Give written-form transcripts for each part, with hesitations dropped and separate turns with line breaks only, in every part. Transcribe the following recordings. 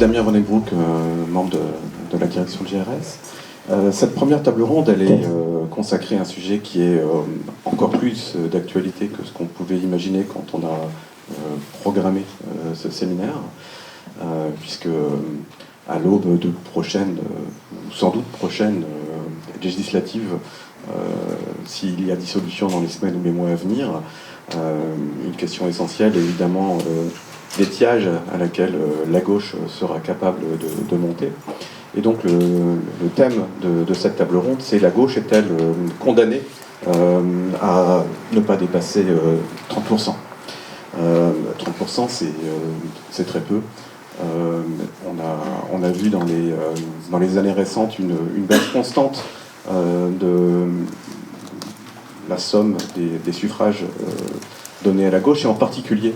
Damien Vonnegbroek, membre de la direction de GRS. Cette première table ronde, elle est consacrée à un sujet qui est encore plus d'actualité que ce qu'on pouvait imaginer quand on a programmé ce séminaire, puisque à l'aube de prochaines, ou sans doute prochaines législatives, s'il y a dissolution dans les semaines ou les mois à venir, une question essentielle est évidemment l'étiage à laquelle la gauche sera capable de monter. Et donc le thème de cette table ronde, c'est: la gauche est-elle condamnée à ne pas dépasser 30%. 30%, c'est très peu. On a vu dans les années récentes une baisse constante de la somme des suffrages donnés à la gauche, et en particulier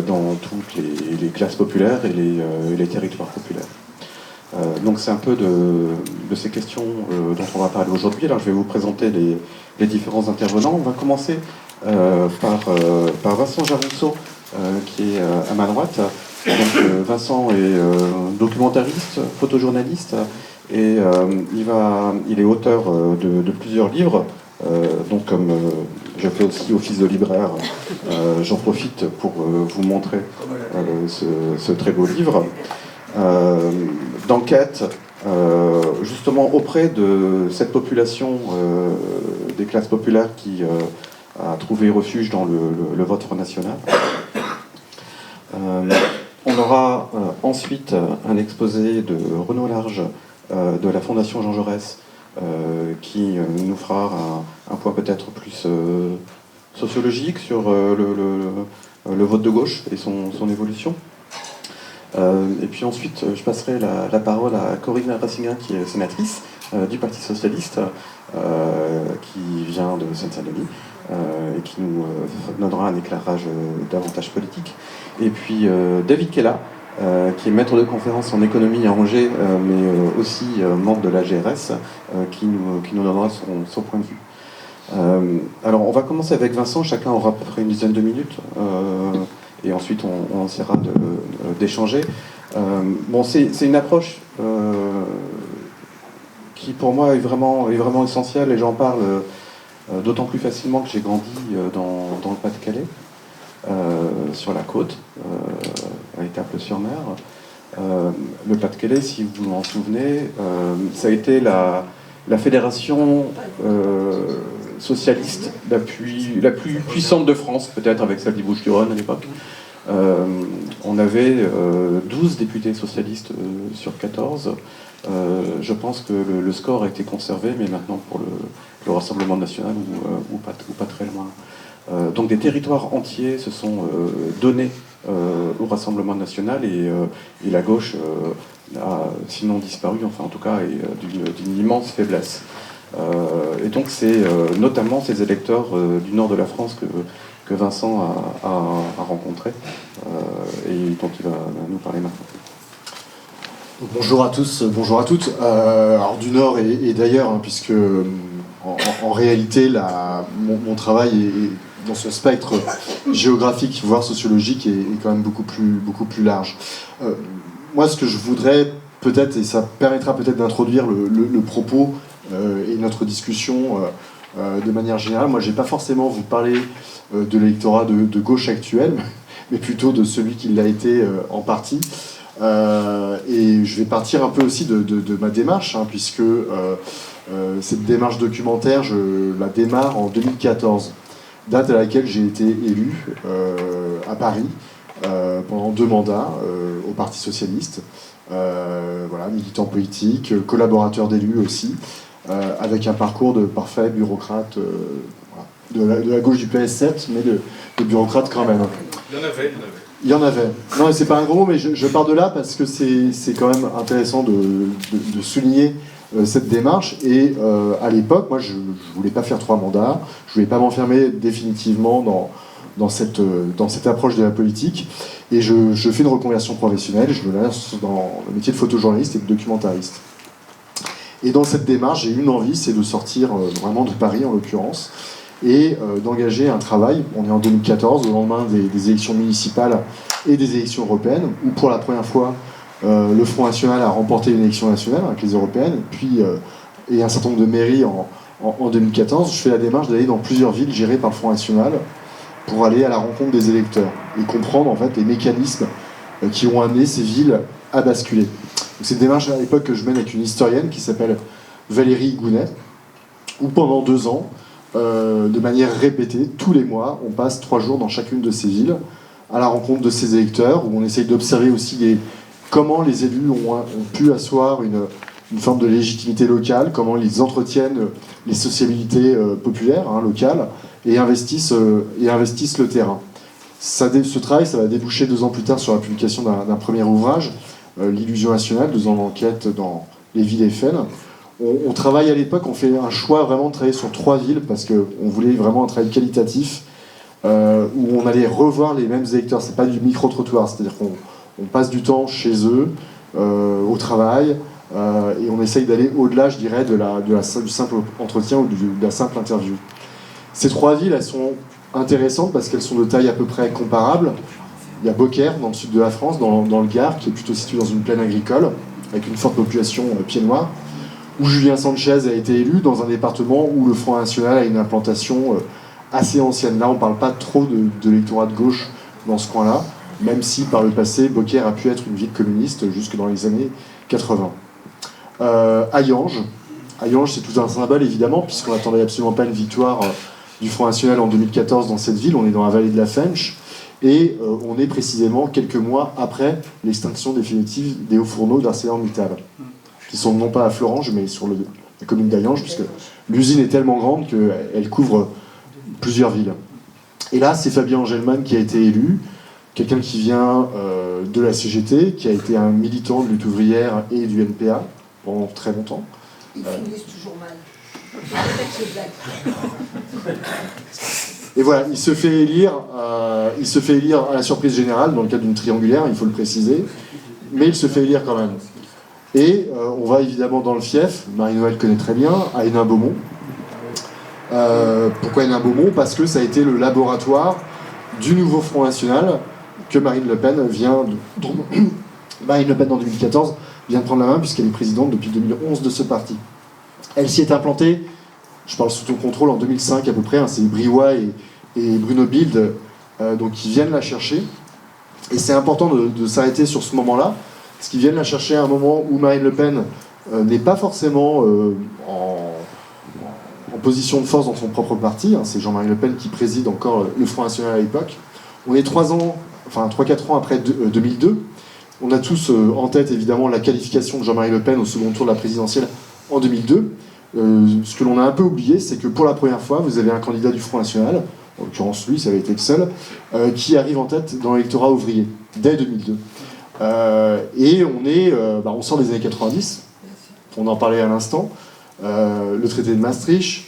dans toutes les classes populaires et les territoires populaires. Donc c'est un peu de ces questions dont on va parler aujourd'hui. Alors je vais vous présenter les différents intervenants. On va commencer par Vincent Jarousseau, qui est à ma droite. Donc, Vincent est documentariste, photojournaliste, et il est auteur de plusieurs livres. Donc comme je fais aussi office de libraire, j'en profite pour vous montrer ce très beau livre d'enquête, justement auprès de cette population des classes populaires qui a trouvé refuge dans le vote Front National. On aura ensuite un exposé de Renaud Large de la Fondation Jean Jaurès, qui nous fera un point peut-être plus sociologique sur le vote de gauche et son évolution. Et puis ensuite, je passerai la parole à Corinne Rassingin, qui est sénatrice du Parti Socialiste, qui vient de Seine-Saint-Denis, et qui nous donnera un éclairage davantage politique. Et puis David Kella, qui est maître de conférence en économie à Angers, mais aussi membre de la GRS, qui nous donnera son point de vue. Alors on va commencer avec Vincent, chacun aura à peu près une dizaine de minutes, et ensuite on essaiera d'échanger. Bon, c'est une approche qui pour moi est vraiment essentielle, et j'en parle d'autant plus facilement que j'ai grandi dans le Pas-de-Calais, sur la côte, à Étaples-sur-Mer. Le Pas-de-Calais, si vous vous en souvenez, ça a été la fédération socialiste la plus puissante de France, peut-être avec celle des Bouches-du-Rhône à l'époque. On avait 12 députés socialistes sur 14. Je pense que le score a été conservé, mais maintenant pour le Rassemblement national ou pas très loin. Donc des territoires entiers se sont donnés au Rassemblement national, et la gauche a sinon disparu, enfin en tout cas est d'une immense faiblesse. Et donc c'est notamment ces électeurs du nord de la France que Vincent a rencontrés, et dont il va nous parler maintenant.
Bonjour à tous, bonjour à toutes. Alors du Nord et d'ailleurs, hein, puisque en réalité mon travail est dans son spectre géographique, voire sociologique, est quand même beaucoup plus large. Moi, ce que je voudrais peut-être, et ça permettra peut-être d'introduire le propos et notre discussion de manière générale, moi je ne vais pas forcément vous parler de l'électorat de gauche actuel, mais plutôt de celui qui l'a été en partie. Et je vais partir un peu aussi de ma démarche, hein, puisque cette démarche documentaire, je la démarre en 2014, date à laquelle j'ai été élu à Paris pendant 2 mandats au Parti Socialiste. Voilà, militant politique, collaborateur d'élus aussi, avec un parcours de parfait bureaucrate, voilà, de la gauche du PS7, mais de bureaucrate quand même. Il y en avait. Non, mais c'est pas un gros mot, mais je pars de là parce que c'est quand même intéressant de souligner cette démarche. Et à l'époque, moi, je voulais pas faire 3 mandats, je voulais pas m'enfermer définitivement dans cette approche de la politique. Et je fais une reconversion professionnelle, je me lance dans le métier de photojournaliste et de documentariste. Et dans cette démarche, j'ai une envie, c'est de sortir vraiment de Paris en l'occurrence, et d'engager un travail. On est en 2014, au lendemain des élections municipales et des élections européennes, où pour la première fois, Le Front National a remporté l'élection nationale avec les européennes, puis et un certain nombre de mairies en 2014. Je fais la démarche d'aller dans plusieurs villes gérées par le Front National pour aller à la rencontre des électeurs et comprendre en fait les mécanismes qui ont amené ces villes à basculer. C'est une démarche à l'époque que je mène avec une historienne qui s'appelle Valérie Gounet, où pendant 2 ans, de manière répétée, tous les mois, on passe 3 jours dans chacune de ces villes à la rencontre de ces électeurs, où on essaye d'observer aussi comment les élus ont pu asseoir une forme de légitimité locale, comment ils entretiennent les sociabilités populaires locales et investissent le terrain. Ce travail, ça va déboucher 2 ans plus tard sur la publication d'un premier ouvrage, L'illusion nationale, 2 ans d'enquête dans les villes FN. On travaille à l'époque, on fait un choix vraiment de travailler sur 3 villes parce qu'on voulait vraiment un travail qualitatif où on allait revoir les mêmes électeurs. C'est pas du micro-trottoir, c'est-à-dire qu'on passe du temps chez eux, au travail, et on essaye d'aller au-delà, je dirais, du simple entretien ou de la simple interview. Ces 3 villes, elles sont intéressantes parce qu'elles sont de taille à peu près comparable. Il y a Beaucaire, dans le sud de la France, dans le Gard, qui est plutôt situé dans une plaine agricole, avec une forte population pied-noir, où Julien Sanchez a été élu, dans un département où le Front National a une implantation assez ancienne. Là, on ne parle pas trop de l'électorat de gauche dans ce coin-là, même si par le passé, Beaucaire a pu être une ville communiste jusque dans les années 80. Hayange, c'est tout un symbole, évidemment, puisqu'on n'attendait absolument pas une victoire du Front National en 2014 dans cette ville. On est dans la vallée de la Fench. Et on est précisément quelques mois après l'extinction définitive des hauts fourneaux d'ArcelorMittal, qui sont non pas à Florange, mais sur la commune d'Hayange, puisque l'usine est tellement grande qu'elle couvre plusieurs villes. Et là, c'est Fabien Engelmann qui a été élu, quelqu'un qui vient de la CGT, qui a été un militant de lutte ouvrière et du NPA pendant très longtemps.
Ils finissent toujours mal.
Et voilà, il se fait élire à la surprise générale, dans le cadre d'une triangulaire, il faut le préciser, mais il se fait élire quand même. Et on va évidemment dans le fief, Marie-Noëlle connaît très bien, à Hénin-Beaumont. Pourquoi Hénin-Beaumont ? Parce que ça a été le laboratoire du nouveau Front National que Marine Le Pen Marine Le Pen en 2014 vient de prendre la main, puisqu'elle est présidente depuis 2011 de ce parti. Elle s'y est implantée, je parle sous ton contrôle, en 2005 à peu près, c'est Briouat et Bruno Bild donc qui viennent la chercher. Et c'est important de s'arrêter sur ce moment-là, parce qu'ils viennent la chercher à un moment où Marine Le Pen n'est pas forcément en position de force dans son propre parti. C'est Jean-Marie Le Pen qui préside encore le Front National à l'époque. On est 3-4 ans après 2002. On a tous en tête évidemment la qualification de Jean-Marie Le Pen au second tour de la présidentielle en 2002. Ce que l'on a un peu oublié, c'est que pour la première fois, vous avez un candidat du Front National, en l'occurrence lui, ça avait été le seul, qui arrive en tête dans l'électorat ouvrier, dès 2002. Et on sort des années 90, on en parlait à l'instant, le traité de Maastricht,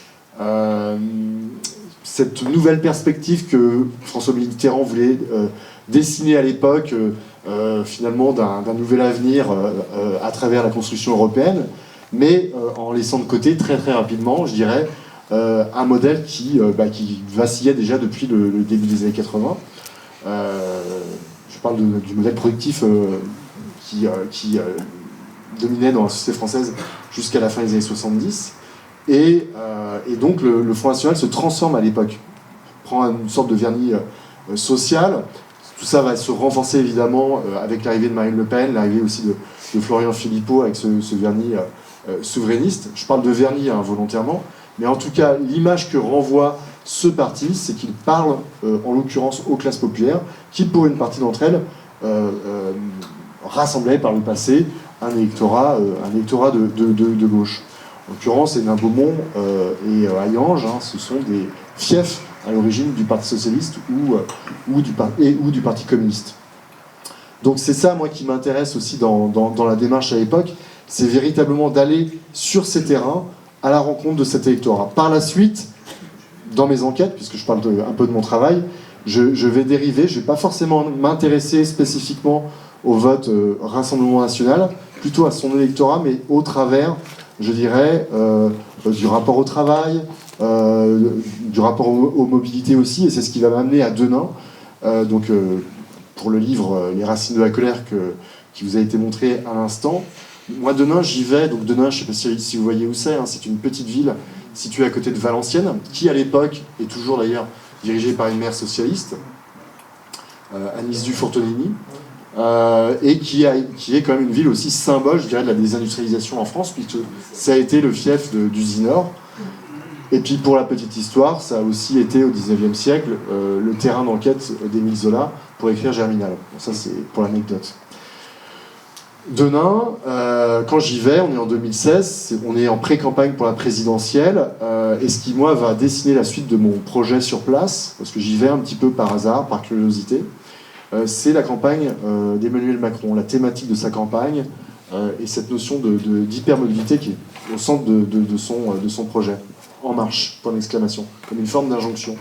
cette nouvelle perspective que François Mitterrand voulait dessiner à l'époque, finalement d'un nouvel avenir à travers la construction européenne, mais en laissant de côté très très rapidement, je dirais, un modèle qui vacillait déjà depuis le début des années 80. Je parle du modèle productif qui dominait dans la société française jusqu'à la fin des années 70. Et donc le Front National se transforme à l'époque, prend une sorte de vernis social. Tout ça va se renforcer évidemment avec l'arrivée de Marine Le Pen, l'arrivée aussi de Florian Philippot avec ce vernis souverainiste. Je parle de vernis volontairement, mais en tout cas l'image que renvoie ce parti, c'est qu'il parle en l'occurrence aux classes populaires, qui pour une partie d'entre elles rassemblaient par le passé un électorat de gauche. En l'occurrence, Hénin-Beaumont et Hayange, ce sont des fiefs à l'origine du Parti socialiste ou du Parti communiste. Donc c'est ça, moi, qui m'intéresse aussi dans la démarche à l'époque, c'est véritablement d'aller sur ces terrains à la rencontre de cet électorat. Par la suite, dans mes enquêtes, puisque je parle un peu de mon travail, je vais dériver, je ne vais pas forcément m'intéresser spécifiquement au vote Rassemblement National, plutôt à son électorat, mais au travers, je dirais, du rapport au travail, du rapport aux mobilités aussi, et c'est ce qui va m'amener à Denain, pour le livre Les racines de la colère qui vous a été montré à l'instant. Moi, Denain, j'y vais. Donc Denain, je ne sais pas si vous voyez où c'est, hein, c'est une petite ville située à côté de Valenciennes, qui à l'époque, est toujours d'ailleurs dirigée par une maire socialiste, Agnès Dufour-Tonini, et qui est quand même une ville aussi symbole, je dirais, de la désindustrialisation en France, puisque ça a été le fief d'Usinor. Et puis pour la petite histoire, ça a aussi été au XIXe siècle le terrain d'enquête d'Émile Zola pour écrire Germinal. Bon, ça c'est pour l'anecdote. Denain, quand j'y vais, on est en 2016, on est en pré-campagne pour la présidentielle, et ce qui, moi, va dessiner la suite de mon projet sur place, parce que j'y vais un petit peu par hasard, par curiosité, c'est la campagne d'Emmanuel Macron, la thématique de sa campagne, et cette notion d'hypermobilité qui est au centre de son projet. En marche, point d'exclamation, comme une forme d'injonction.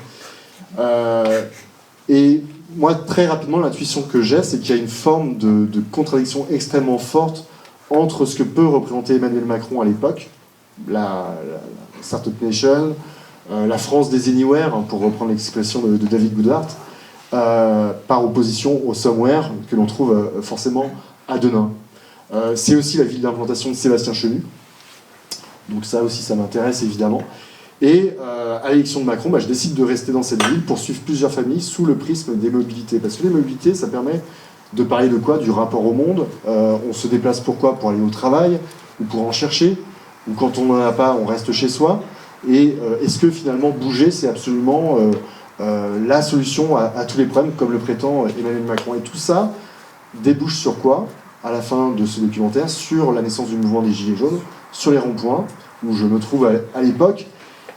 Et moi, très rapidement, l'intuition que j'ai, c'est qu'il y a une forme de contradiction extrêmement forte entre ce que peut représenter Emmanuel Macron à l'époque, la Startup Nation, la France des Anywhere, hein, pour reprendre l'expression de David Goodhart, par opposition au somewhere que l'on trouve forcément à Denain. C'est aussi la ville d'implantation de Sébastien Chenu, donc ça aussi, ça m'intéresse évidemment. Et à l'élection de Macron, je décide de rester dans cette ville pour suivre plusieurs familles sous le prisme des mobilités. Parce que les mobilités, ça permet de parler de quoi? Du rapport au monde. On se déplace pourquoi? Pour aller au travail, ou pour en chercher, ou quand on n'en a pas, on reste chez soi. Et est-ce que finalement bouger, c'est absolument la solution à tous les problèmes, comme le prétend Emmanuel Macron? Et tout ça débouche sur quoi, à la fin de ce documentaire? Sur la naissance du mouvement des Gilets jaunes, sur les ronds-points, où je me trouve à l'époque.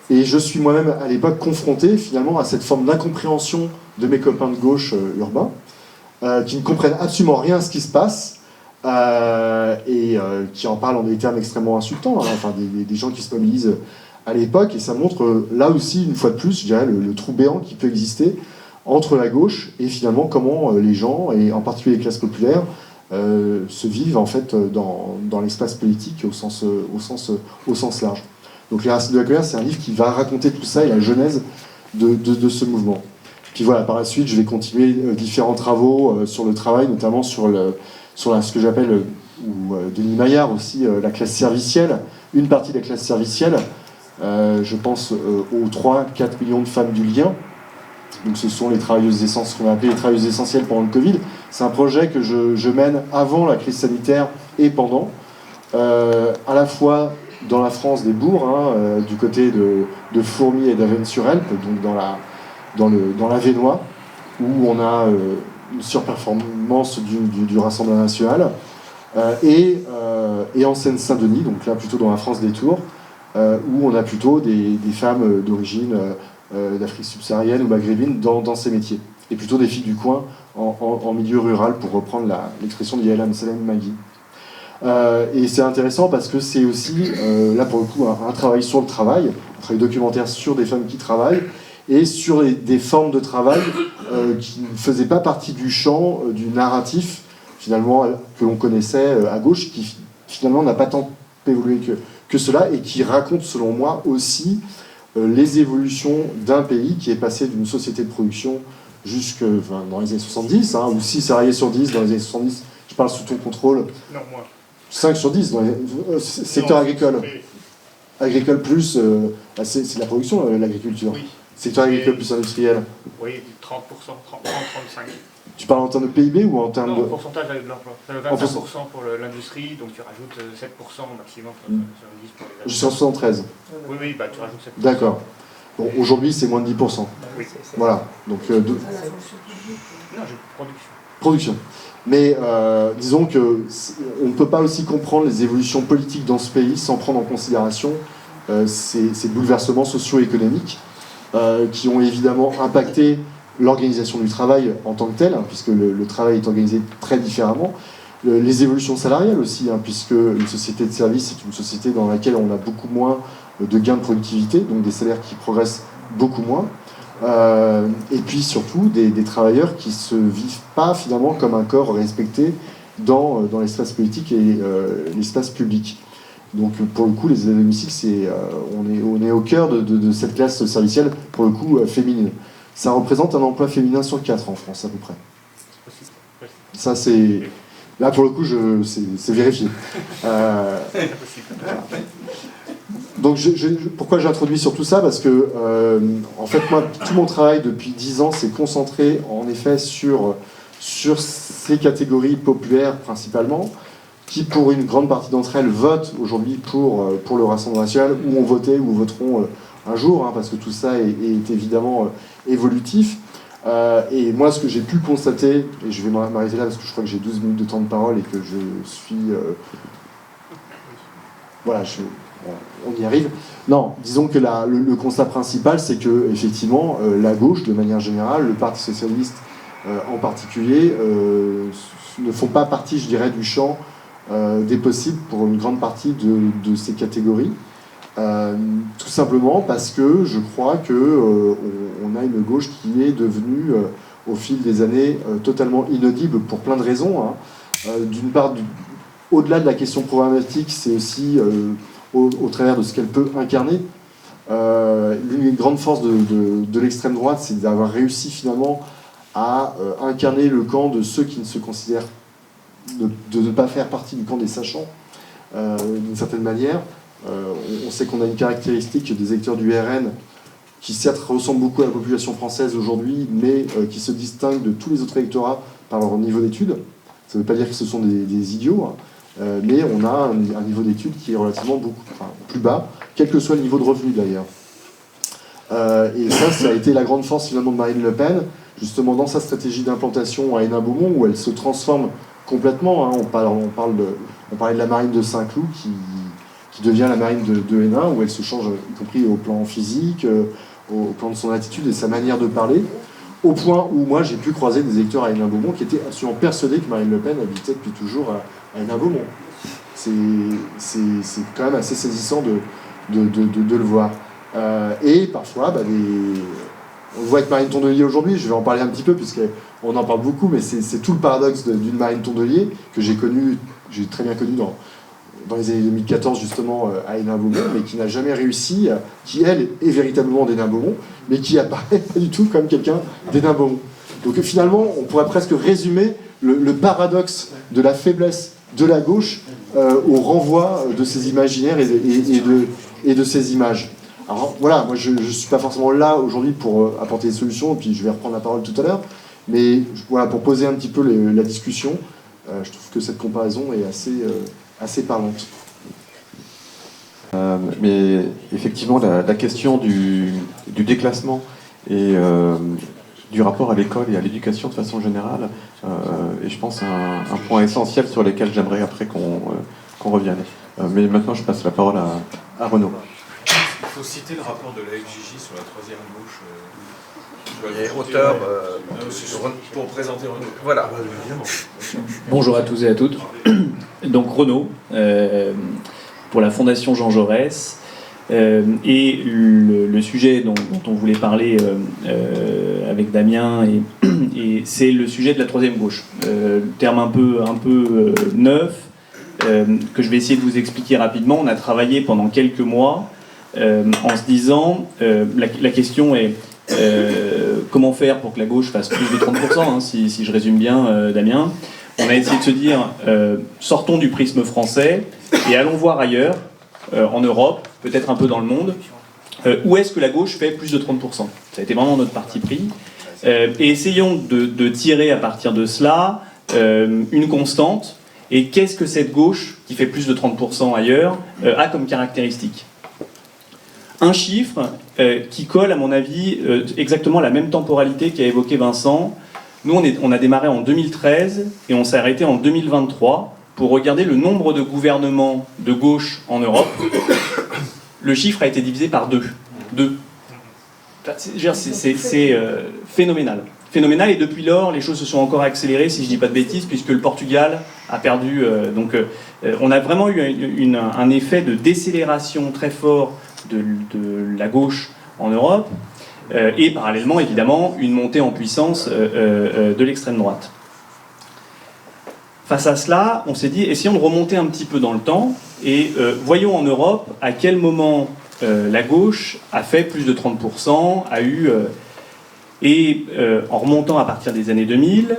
Et je suis moi-même à l'époque confronté finalement à cette forme d'incompréhension de mes copains de gauche urbains, qui ne comprennent absolument rien à ce qui se passe, et qui en parlent en des termes extrêmement insultants, hein, enfin des gens qui se mobilisent à l'époque, et ça montre là aussi, une fois de plus, je dirais, le trou béant qui peut exister entre la gauche et finalement comment les gens, et en particulier les classes populaires, se vivent en fait dans l'espace politique au sens large. Donc Les Racines de la colère, c'est un livre qui va raconter tout ça et la genèse de ce mouvement. Puis voilà, par la suite, je vais continuer différents travaux sur le travail, notamment sur ce que j'appelle, ou Denis Maillard aussi, la classe servicielle, une partie de la classe servicielle. Je pense aux 3-4 millions de femmes du lien. Donc ce sont les travailleuses essentielles, ce qu'on a appelé les travailleuses essentielles pendant le Covid. C'est un projet que je mène avant la crise sanitaire et pendant, à la fois dans la France des bourgs, hein, du côté de Fourmies et d'Avesnes-sur-Helpe, donc dans l'Avesnois, où on a une surperformance du Rassemblement national, et en Seine-Saint-Denis, donc là plutôt dans la France des Tours, où on a plutôt des femmes d'origine d'Afrique subsaharienne ou maghrébine dans ces métiers, et plutôt des filles du coin en milieu rural, pour reprendre l'expression de Yael Amsalem Magui. Et c'est intéressant parce que c'est aussi, là pour le coup, un travail sur le travail, un travail documentaire sur des femmes qui travaillent, et sur des formes de travail qui ne faisaient pas partie du champ du narratif, finalement, que l'on connaissait à gauche, qui finalement n'a pas tant évolué que cela, et qui raconte, selon moi, aussi les évolutions d'un pays qui est passé d'une société de production jusque dans les années 70, hein, ou 6 salariés sur 10 dans les années 70, je parle sous ton contrôle.
Non, moi.
5 sur 10 dans les secteur agricole. Agricole plus, c'est de la production, l'agriculture.
Oui.
Secteur agricole plus industriel.
Oui, 30%, 30-35%.
Tu parles en termes de PIB ou en termes
Non,
de...
pourcentage de l'emploi. Ça fait 25% pour l'industrie, donc tu rajoutes 7% au maximum sur 10 pour les
Jusqu'en 73.
Oui, oui, bah tu rajoutes 7%.
D'accord. Bon, aujourd'hui, c'est moins de 10%.
Oui.
Voilà. Donc,
Non, j'ai production.
production. Mais disons qu'on ne peut pas aussi comprendre les évolutions politiques dans ce pays sans prendre en considération ces bouleversements socio-économiques qui ont évidemment impacté l'organisation du travail en tant que tel, hein, puisque le travail est organisé très différemment, les évolutions salariales aussi, hein, puisque une société de service est une société dans laquelle on a beaucoup moins de gains de productivité, donc des salaires qui progressent beaucoup moins. Et puis surtout des travailleurs qui ne se vivent pas finalement comme un corps respecté dans l'espace politique et l'espace public. Donc pour le coup, les aides à domicile, on est au cœur de cette classe servicielle, pour le coup, féminine. Ça représente un emploi féminin sur 4 en France, à peu près. Ça, c'est Là, pour le coup, c'est vérifié. Voilà. Donc, pourquoi j'introduis sur tout ça? Parce que, en fait, moi, tout mon travail depuis 10 ans s'est concentré, en effet, sur ces catégories populaires, principalement, qui, pour une grande partie d'entre elles, votent aujourd'hui pour le Rassemblement national, ou ont voté, ou voteront un jour, hein, parce que tout ça est évidemment évolutif. Et moi, ce que j'ai pu constater, et je vais m'arrêter là parce que je crois que j'ai 12 minutes de temps de parole et que je suis... voilà, on y arrive. Non, disons que le constat principal, c'est que effectivement, la gauche, de manière générale, le Parti socialiste en particulier, ne font pas partie, je dirais, du champ des possibles pour une grande partie de ces catégories. Tout simplement parce que je crois que on a une gauche qui est devenue au fil des années totalement inaudible pour plein de raisons, hein. D'une part, au-delà de la question programmatique, c'est aussi au travers de ce qu'elle peut incarner. L'une grande force de l'extrême droite, c'est d'avoir réussi finalement à incarner le camp de ceux qui ne se considèrent de ne pas faire partie du camp des sachants, d'une certaine manière. On sait qu'on a une caractéristique des électeurs du RN qui certes ressemblent beaucoup à la population française aujourd'hui, mais qui se distinguent de tous les autres électorats par leur niveau d'études. Ça ne veut pas dire que ce sont des idiots, hein, mais on a un niveau d'études qui est relativement plus bas, quel que soit le niveau de revenu d'ailleurs. Et ça a été la grande force finalement de Marine Le Pen, justement dans sa stratégie d'implantation à Hénin-Beaumont, où elle se transforme complètement, hein. On parlait de la marine de Saint-Cloud qui devient la marine de Hénin, où elle se change, y compris au plan physique, au plan de son attitude et sa manière de parler, au point où moi j'ai pu croiser des électeurs à Hénin-Beaumont qui étaient absolument persuadés que Marine Le Pen habitait depuis toujours à Hénin-Beaumont. C'est quand même assez saisissant de le voir. Et parfois, on le voit avec Marine Tondelier aujourd'hui, je vais en parler un petit peu, puisqu'on en parle beaucoup, mais c'est tout le paradoxe d'une Marine Tondelier que j'ai très bien connue dans les années 2014 justement à Hénin-Beaumont, mais qui n'a jamais réussi, qui elle est véritablement d'Hénin-Beaumont, mais qui apparaît pas du tout comme quelqu'un d'Hénin-Beaumont. Donc finalement, on pourrait presque résumer le paradoxe de la faiblesse de la gauche au renvoi de ces imaginaires et de ces images. Alors voilà, moi je ne suis pas forcément là aujourd'hui pour apporter des solutions, et puis je vais reprendre la parole tout à l'heure, mais voilà, pour poser un petit peu la discussion, je trouve que cette comparaison est assez parlante.
Mais effectivement, la question du déclassement et du rapport à l'école et à l'éducation de façon générale est, je pense, un point essentiel sur lequel j'aimerais après qu'on revienne. Mais maintenant, je passe la parole à Renaud.
Il faut citer le rapport de la FJJ sur la troisième gauche. Et auteur pour présenter Renaud. Voilà.
Bonjour à tous et à toutes. Donc Renaud, pour la Fondation Jean Jaurès. Et le sujet dont on voulait parler avec Damien, et c'est le sujet de la troisième gauche. Terme un peu neuf, que je vais essayer de vous expliquer rapidement. On a travaillé pendant quelques mois en se disant, la question est comment faire pour que la gauche fasse plus de 30%, hein, si je résume bien, Damien. On a essayé de se dire, sortons du prisme français et allons voir ailleurs, en Europe, peut-être un peu dans le monde, où est-ce que la gauche fait plus de 30%. Ça a été vraiment notre parti pris. Et essayons de tirer à partir de cela une constante. Et qu'est-ce que cette gauche, qui fait plus de 30% ailleurs, a comme caractéristique ? Un chiffre qui colle, à mon avis, exactement à la même temporalité qu'a évoqué Vincent. Nous, on a démarré en 2013 et on s'est arrêté en 2023 pour regarder le nombre de gouvernements de gauche en Europe. Le chiffre a été divisé par 2. C'est phénoménal. Phénoménal, et depuis lors, les choses se sont encore accélérées, si je ne dis pas de bêtises, puisque le Portugal a perdu. On a vraiment eu un effet de décélération très fort de la gauche en Europe, et parallèlement, évidemment, une montée en puissance de l'extrême droite. Face à cela, on s'est dit, essayons de remonter un petit peu dans le temps, et voyons en Europe à quel moment la gauche a fait plus de 30%, a eu... en remontant à partir des années 2000,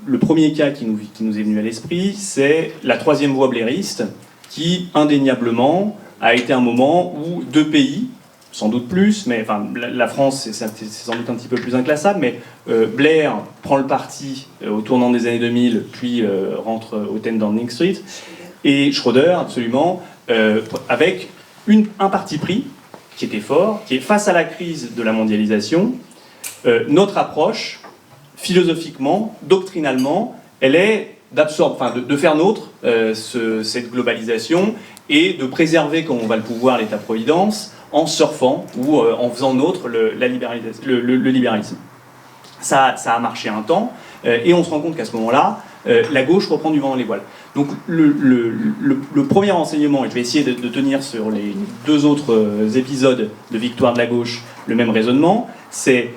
le premier cas qui nous est venu à l'esprit, c'est la troisième voie blairiste, qui indéniablement a été un moment où deux pays, sans doute plus, mais enfin, la France c'est sans doute un petit peu plus inclassable, mais Blair prend le parti au tournant des années 2000, puis rentre au 10 Downing Street, et Schröder, absolument, avec un parti pris qui était fort, qui est face à la crise de la mondialisation, notre approche, philosophiquement, doctrinalement, elle est de faire nôtre cette globalisation et de préserver, comme on va le pouvoir, l'État-providence, en surfant ou en faisant nôtre le libéralisme. Ça a marché un temps, et on se rend compte qu'à ce moment-là, la gauche reprend du vent dans les voiles. Donc le premier enseignement, et je vais essayer de tenir sur les deux autres épisodes de Victoire de la gauche le même raisonnement, c'est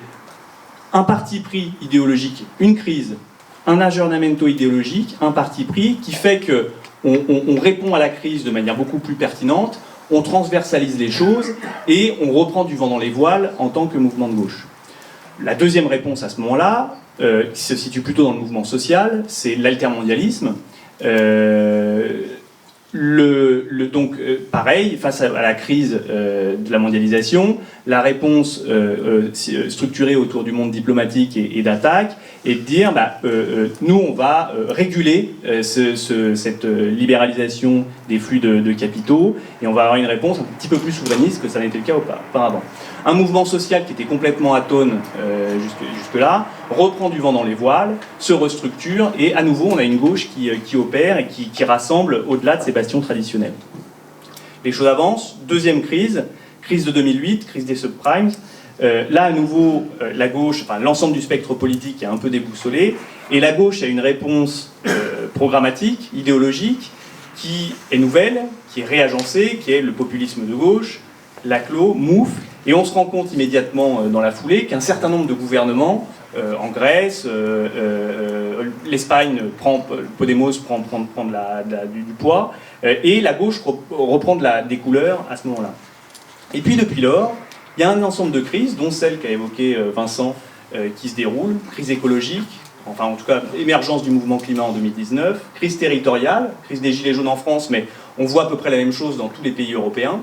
un parti pris idéologique, une crise, un aggiornamento idéologique, un parti pris qui fait qu'on répond à la crise de manière beaucoup plus pertinente, on transversalise les choses et on reprend du vent dans les voiles en tant que mouvement de gauche. La deuxième réponse à ce moment-là, qui se situe plutôt dans le mouvement social, c'est l'altermondialisme. Donc, pareil, face à la crise de la mondialisation, la réponse structurée autour du monde diplomatique et d'attaque est de dire nous, on va réguler cette libéralisation des flux de capitaux et on va avoir une réponse un petit peu plus souverainiste que ça n'était le cas auparavant. Un mouvement social qui était complètement atone jusque-là reprend du vent dans les voiles, se restructure et à nouveau on a une gauche qui opère et qui rassemble au-delà de ces bastions traditionnels. Les choses avancent. Deuxième crise de 2008, crise des subprimes. Là à nouveau la gauche, enfin l'ensemble du spectre politique est un peu déboussolé et la gauche a une réponse programmatique, idéologique qui est nouvelle, qui est réagencée, qui est le populisme de gauche, Laclos, Mouffe. Et on se rend compte immédiatement dans la foulée qu'un certain nombre de gouvernements, en Grèce, l'Espagne Podemos prend du poids, et la gauche reprend des couleurs à ce moment-là. Et puis depuis lors, il y a un ensemble de crises, dont celle qu'a évoquée Vincent, qui se déroule, crise écologique, enfin en tout cas émergence du mouvement climat en 2019, crise territoriale, crise des gilets jaunes en France, mais on voit à peu près la même chose dans tous les pays européens,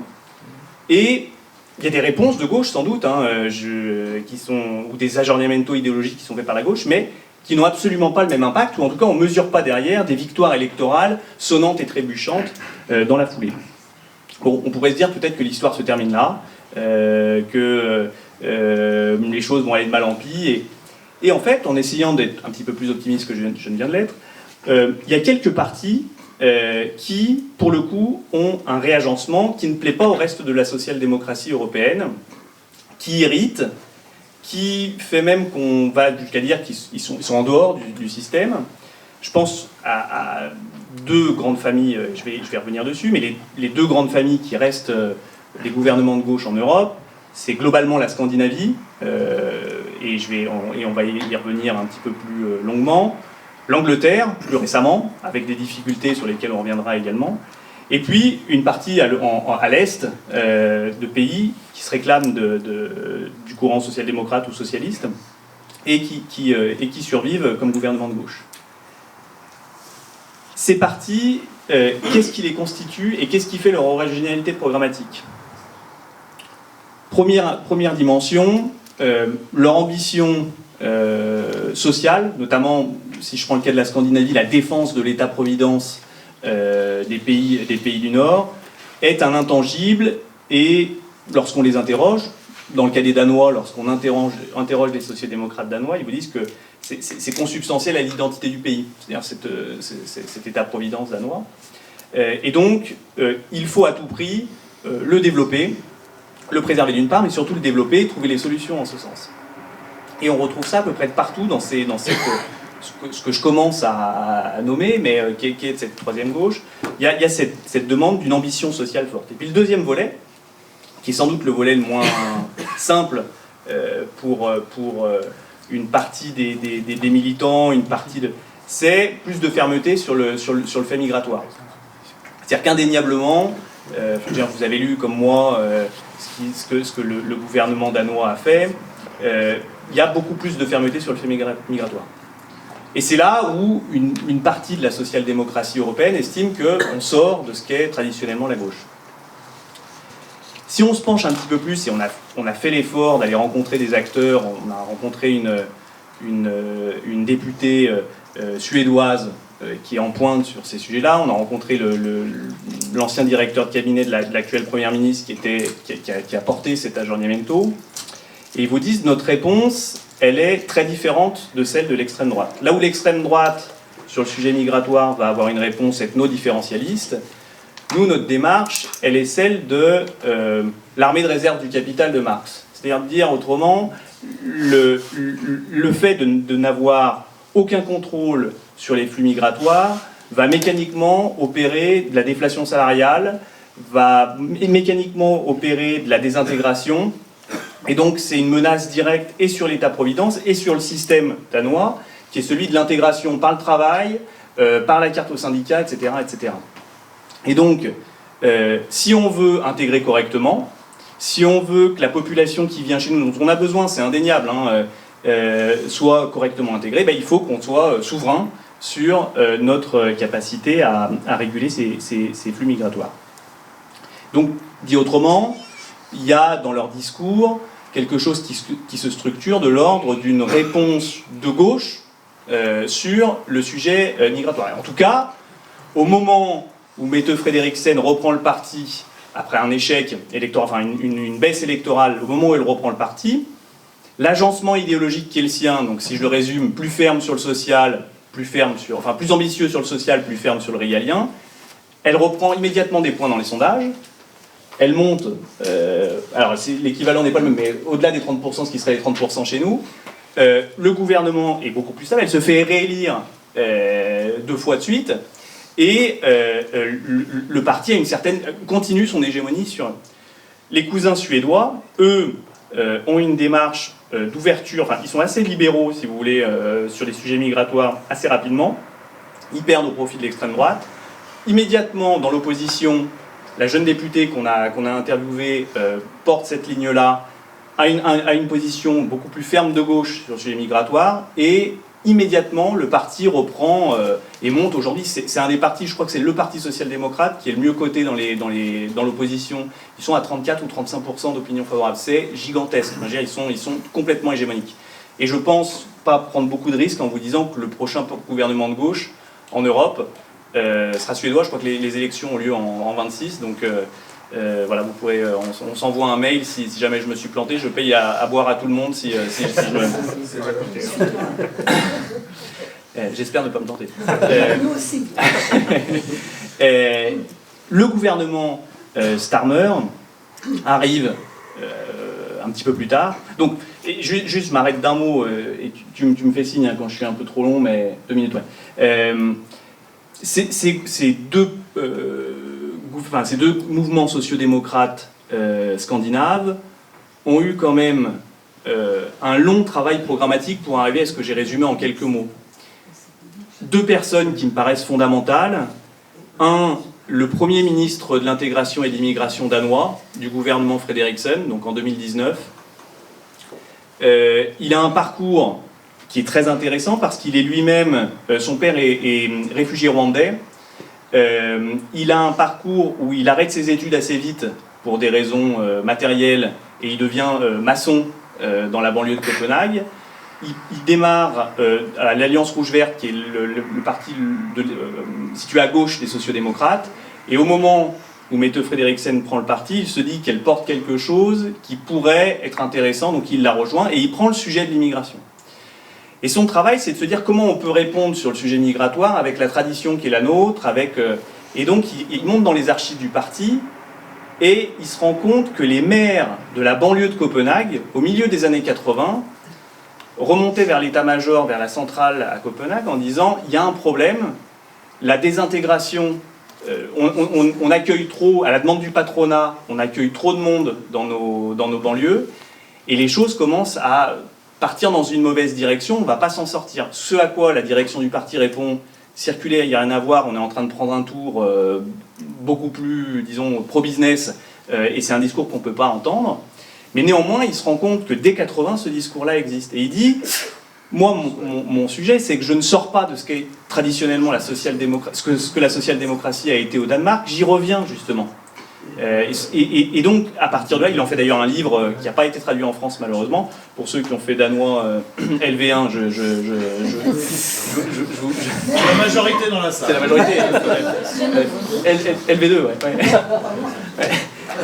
et il y a des réponses de gauche, sans doute, ou des aggiornamento idéologiques qui sont faits par la gauche, mais qui n'ont absolument pas le même impact, ou en tout cas on ne mesure pas derrière des victoires électorales sonnantes et trébuchantes dans la foulée. Bon, on pourrait se dire peut-être que l'histoire se termine là, que les choses vont aller de mal en pis, et en fait, en essayant d'être un petit peu plus optimiste que je ne viens de l'être, il y a quelques partis qui, pour le coup, ont un réagencement qui ne plaît pas au reste de la social-démocratie européenne, qui irrite, qui fait même qu'on va jusqu'à dire qu'ils sont en dehors du système. Je pense à deux grandes familles, je vais revenir dessus, mais les deux grandes familles qui restent les gouvernements de gauche en Europe, c'est globalement la Scandinavie, et on va y revenir un petit peu plus longuement, l'Angleterre, plus récemment, avec des difficultés sur lesquelles on reviendra également, et puis une partie à l'est de pays qui se réclament du courant social-démocrate ou socialiste, et qui survivent comme gouvernement de gauche. Ces partis, qu'est-ce qui les constitue et qu'est-ce qui fait leur originalité programmatique ? Première dimension, leur ambition sociale, notamment, si je prends le cas de la Scandinavie, la défense de l'État-providence des pays du Nord, est un intangible, et lorsqu'on les interroge, dans le cas des Danois, lorsqu'on interroge les sociodémocrates danois, ils vous disent que c'est consubstantiel à l'identité du pays, c'est-à-dire cet État-providence danois. Et donc, il faut à tout prix le développer, le préserver d'une part, mais surtout le développer et trouver les solutions en ce sens. Et on retrouve ça à peu près de partout dans ce que je commence à nommer, mais qui est cette troisième gauche. Il y a cette demande d'une ambition sociale forte. Et puis le deuxième volet, qui est sans doute le volet le moins simple pour une partie des militants, c'est plus de fermeté sur le fait migratoire. C'est-à-dire qu'indéniablement, vous avez lu comme moi ce que le gouvernement danois a fait, il y a beaucoup plus de fermeté sur le fait migratoire. Et c'est là où une partie de la social-démocratie européenne estime qu'on sort de ce qu'est traditionnellement la gauche. Si on se penche un petit peu plus, et on a fait l'effort d'aller rencontrer des acteurs, on a rencontré une députée suédoise qui est en pointe sur ces sujets-là, on a rencontré l'ancien directeur de cabinet de l'actuelle première ministre qui a porté cet aggiornamento, et ils vous disent notre réponse, elle est très différente de celle de l'extrême droite. Là où l'extrême droite, sur le sujet migratoire, va avoir une réponse ethno-différentialiste, nous, notre démarche, elle est celle de l'armée de réserve du capital de Marx. C'est-à-dire de dire autrement, le fait de n'avoir aucun contrôle sur les flux migratoires va mécaniquement opérer de la déflation salariale, va mécaniquement opérer de la désintégration, et donc c'est une menace directe et sur l'État-providence et sur le système danois, qui est celui de l'intégration par le travail, par la carte aux syndicats, etc. etc. Et donc, si on veut intégrer correctement, si on veut que la population qui vient chez nous, dont on a besoin, c'est indéniable, soit correctement intégrée, ben, il faut qu'on soit souverain sur notre capacité à réguler ces flux migratoires. Donc, dit autrement, il y a dans leur discours quelque chose qui se structure de l'ordre d'une réponse de gauche sur le sujet migratoire. Et en tout cas, au moment où Mette Frederiksen reprend le parti, après un échec électoral, enfin une baisse électorale, au moment où elle reprend le parti, l'agencement idéologique qui est le sien, donc si je le résume, plus ferme sur le social, plus ambitieux sur le social, plus ferme sur le régalien, elle reprend immédiatement des points dans les sondages, elle monte, alors l'équivalent n'est pas le même, mais au-delà des 30%, ce qui serait les 30% chez nous, le gouvernement est beaucoup plus stable, elle se fait réélire 2 fois de suite, et le parti continue son hégémonie sur eux. Les cousins suédois, eux, ont une démarche d'ouverture, enfin ils sont assez libéraux, si vous voulez, sur les sujets migratoires assez rapidement, ils perdent au profit de l'extrême droite. Immédiatement, dans l'opposition, la jeune députée qu'on a interviewée porte cette ligne-là, a une position beaucoup plus ferme de gauche sur le sujet migratoire, et immédiatement, le parti reprend et monte. Aujourd'hui, c'est un des partis, je crois que c'est le parti social-démocrate qui est le mieux coté dans l'opposition. Ils sont à 34 ou 35% d'opinion favorable. C'est gigantesque. Ils sont complètement hégémoniques. Et je pense pas prendre beaucoup de risques en vous disant que le prochain gouvernement de gauche en Europe sera suédois. Je crois que les élections ont lieu en 26. Donc voilà, vous pourrez, on s'envoie un mail si jamais je me suis planté. Je paye à boire à tout le monde si je me... J'espère ne pas me planter.
Nous aussi.
Le gouvernement Starmer arrive un petit peu plus tard. Donc, juste, je m'arrête d'un mot, et tu me fais signe quand je suis un peu trop long, mais 2 minutes, ouais. Ces deux mouvements sociodémocrates scandinaves ont eu quand même un long travail programmatique pour arriver à ce que j'ai résumé en quelques mots. 2 personnes qui me paraissent fondamentales. Un, le Premier ministre de l'intégration et de l'immigration danois du gouvernement Frederiksen, donc en 2019. Il a un parcours qui est très intéressant parce qu'il est lui-même, son père est réfugié rwandais. Il a un parcours où il arrête ses études assez vite pour des raisons matérielles et il devient maçon dans la banlieue de Copenhague. Il démarre à l'Alliance Rouge-Verte, qui est le parti situé à gauche des sociodémocrates, et au moment où Mette Frederiksen prend le parti, il se dit qu'elle porte quelque chose qui pourrait être intéressant, donc il la rejoint et il prend le sujet de l'immigration. Et son travail, c'est de se dire comment on peut répondre sur le sujet migratoire avec la tradition qui est la nôtre, et donc il monte dans les archives du parti et il se rend compte que les maires de la banlieue de Copenhague, au milieu des années 80, remontaient vers l'état-major, vers la centrale à Copenhague en disant il y a un problème, la désintégration, on accueille trop, à la demande du patronat, on accueille trop de monde dans nos banlieues et les choses commencent à partir dans une mauvaise direction, on ne va pas s'en sortir. Ce à quoi la direction du parti répond circuler, il n'y a rien à voir, on est en train de prendre un tour beaucoup plus, disons, pro-business, et c'est un discours qu'on ne peut pas entendre. Mais néanmoins, il se rend compte que dès 80, ce discours-là existe. Et il dit, moi, mon sujet, c'est que je ne sors pas de ce qu'est traditionnellement la social-démocratie, ce que la social-démocratie a été au Danemark, j'y reviens justement. Et donc, à partir de là, il en fait d'ailleurs un livre qui n'a pas été traduit en France malheureusement. Pour ceux qui ont fait danois LV1,
la majorité dans la salle.
C'est la majorité. LV2,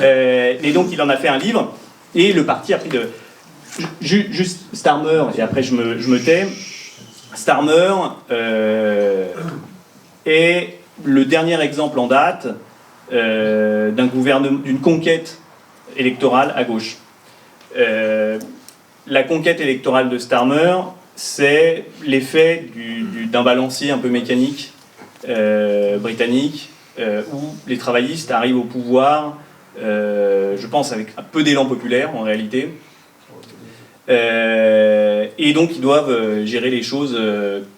ouais. Et donc, il en a fait un livre, et le parti a pris de... Juste Starmer, et après je me tais. Starmer est le dernier exemple en date d'un gouvernement, d'une conquête électorale à gauche. La conquête électorale de Starmer, c'est l'effet d'un balancier un peu mécanique britannique, où les travaillistes arrivent au pouvoir, je pense avec un peu d'élan populaire en réalité, et donc ils doivent gérer les choses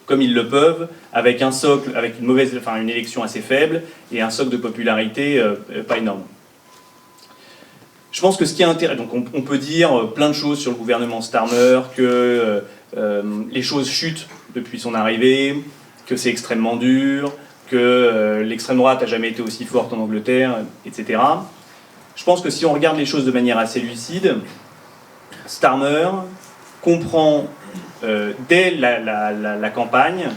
comme ils le peuvent, avec un socle, avec une élection assez faible et un socle de popularité pas énorme. Je pense que ce qui est intéressant, donc on peut dire plein de choses sur le gouvernement Starmer, que les choses chutent depuis son arrivée, que c'est extrêmement dur, que l'extrême droite n'a jamais été aussi forte en Angleterre, etc. Je pense que si on regarde les choses de manière assez lucide, Starmer comprend dès la campagne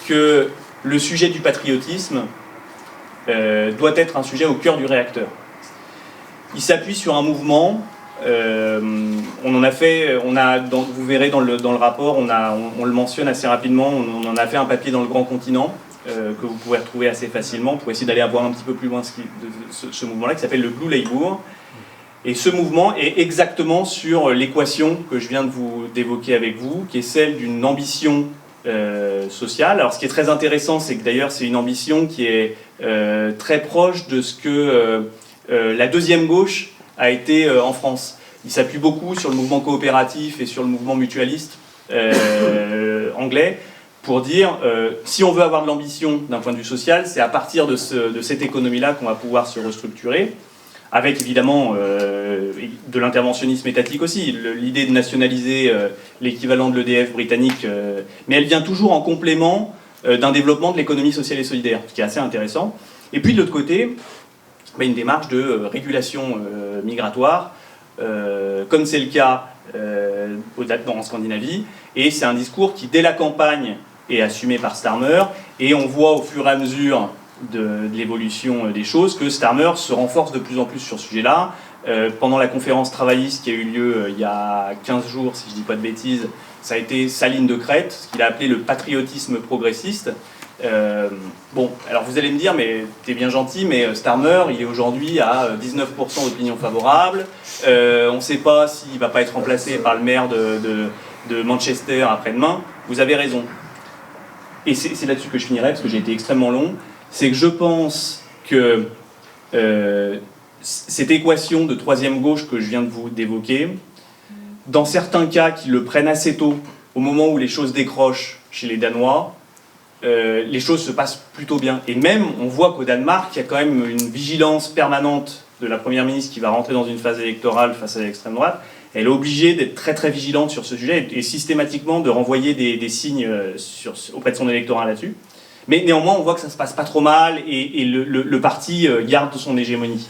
que le sujet du patriotisme doit être un sujet au cœur du réacteur. Il s'appuie sur un mouvement, on en a fait, vous verrez dans le rapport, on le mentionne assez rapidement, on en a fait un papier dans le Grand Continent, que vous pourrez retrouver assez facilement pour essayer d'aller voir un petit peu plus loin ce mouvement-là, qui s'appelle le Blue Labour. Et ce mouvement est exactement sur l'équation que je viens d'évoquer avec vous, qui est celle d'une ambition sociale. Alors ce qui est très intéressant, c'est que d'ailleurs c'est une ambition qui est très proche de ce que la deuxième gauche a été en France. Il s'appuie beaucoup sur le mouvement coopératif et sur le mouvement mutualiste anglais, pour dire, si on veut avoir de l'ambition d'un point de vue social, c'est à partir de cette économie-là qu'on va pouvoir se restructurer, avec évidemment de l'interventionnisme étatique aussi, l'idée de nationaliser l'équivalent de l'EDF britannique, mais elle vient toujours en complément d'un développement de l'économie sociale et solidaire, ce qui est assez intéressant. Et puis de l'autre côté, une démarche de régulation migratoire, comme c'est le cas en Scandinavie, et c'est un discours qui, dès la campagne, est assumé par Starmer, et on voit au fur et à mesure de l'évolution des choses que Starmer se renforce de plus en plus sur ce sujet-là. Pendant la conférence travailliste qui a eu lieu il y a 15 jours, si je ne dis pas de bêtises, ça a été sa ligne de crête, ce qu'il a appelé le patriotisme progressiste. Bon, alors vous allez me dire, mais t'es bien gentil, mais Starmer, il est aujourd'hui à 19% d'opinion favorable, on ne sait pas s'il ne va pas être remplacé par le maire de Manchester après-demain. Vous avez raison. Et c'est là-dessus que je finirai, parce que j'ai été extrêmement long. C'est que je pense que cette équation de troisième gauche que je viens d'évoquer, dans certains cas qui le prennent assez tôt, au moment où les choses décrochent chez les Danois, les choses se passent plutôt bien. Et même, on voit qu'au Danemark, il y a quand même une vigilance permanente de la Première ministre qui va rentrer dans une phase électorale face à l'extrême droite. Elle est obligée d'être très très vigilante sur ce sujet et systématiquement de renvoyer des signes auprès de son électorat là-dessus. Mais néanmoins, on voit que ça se passe pas trop mal et le parti garde son hégémonie.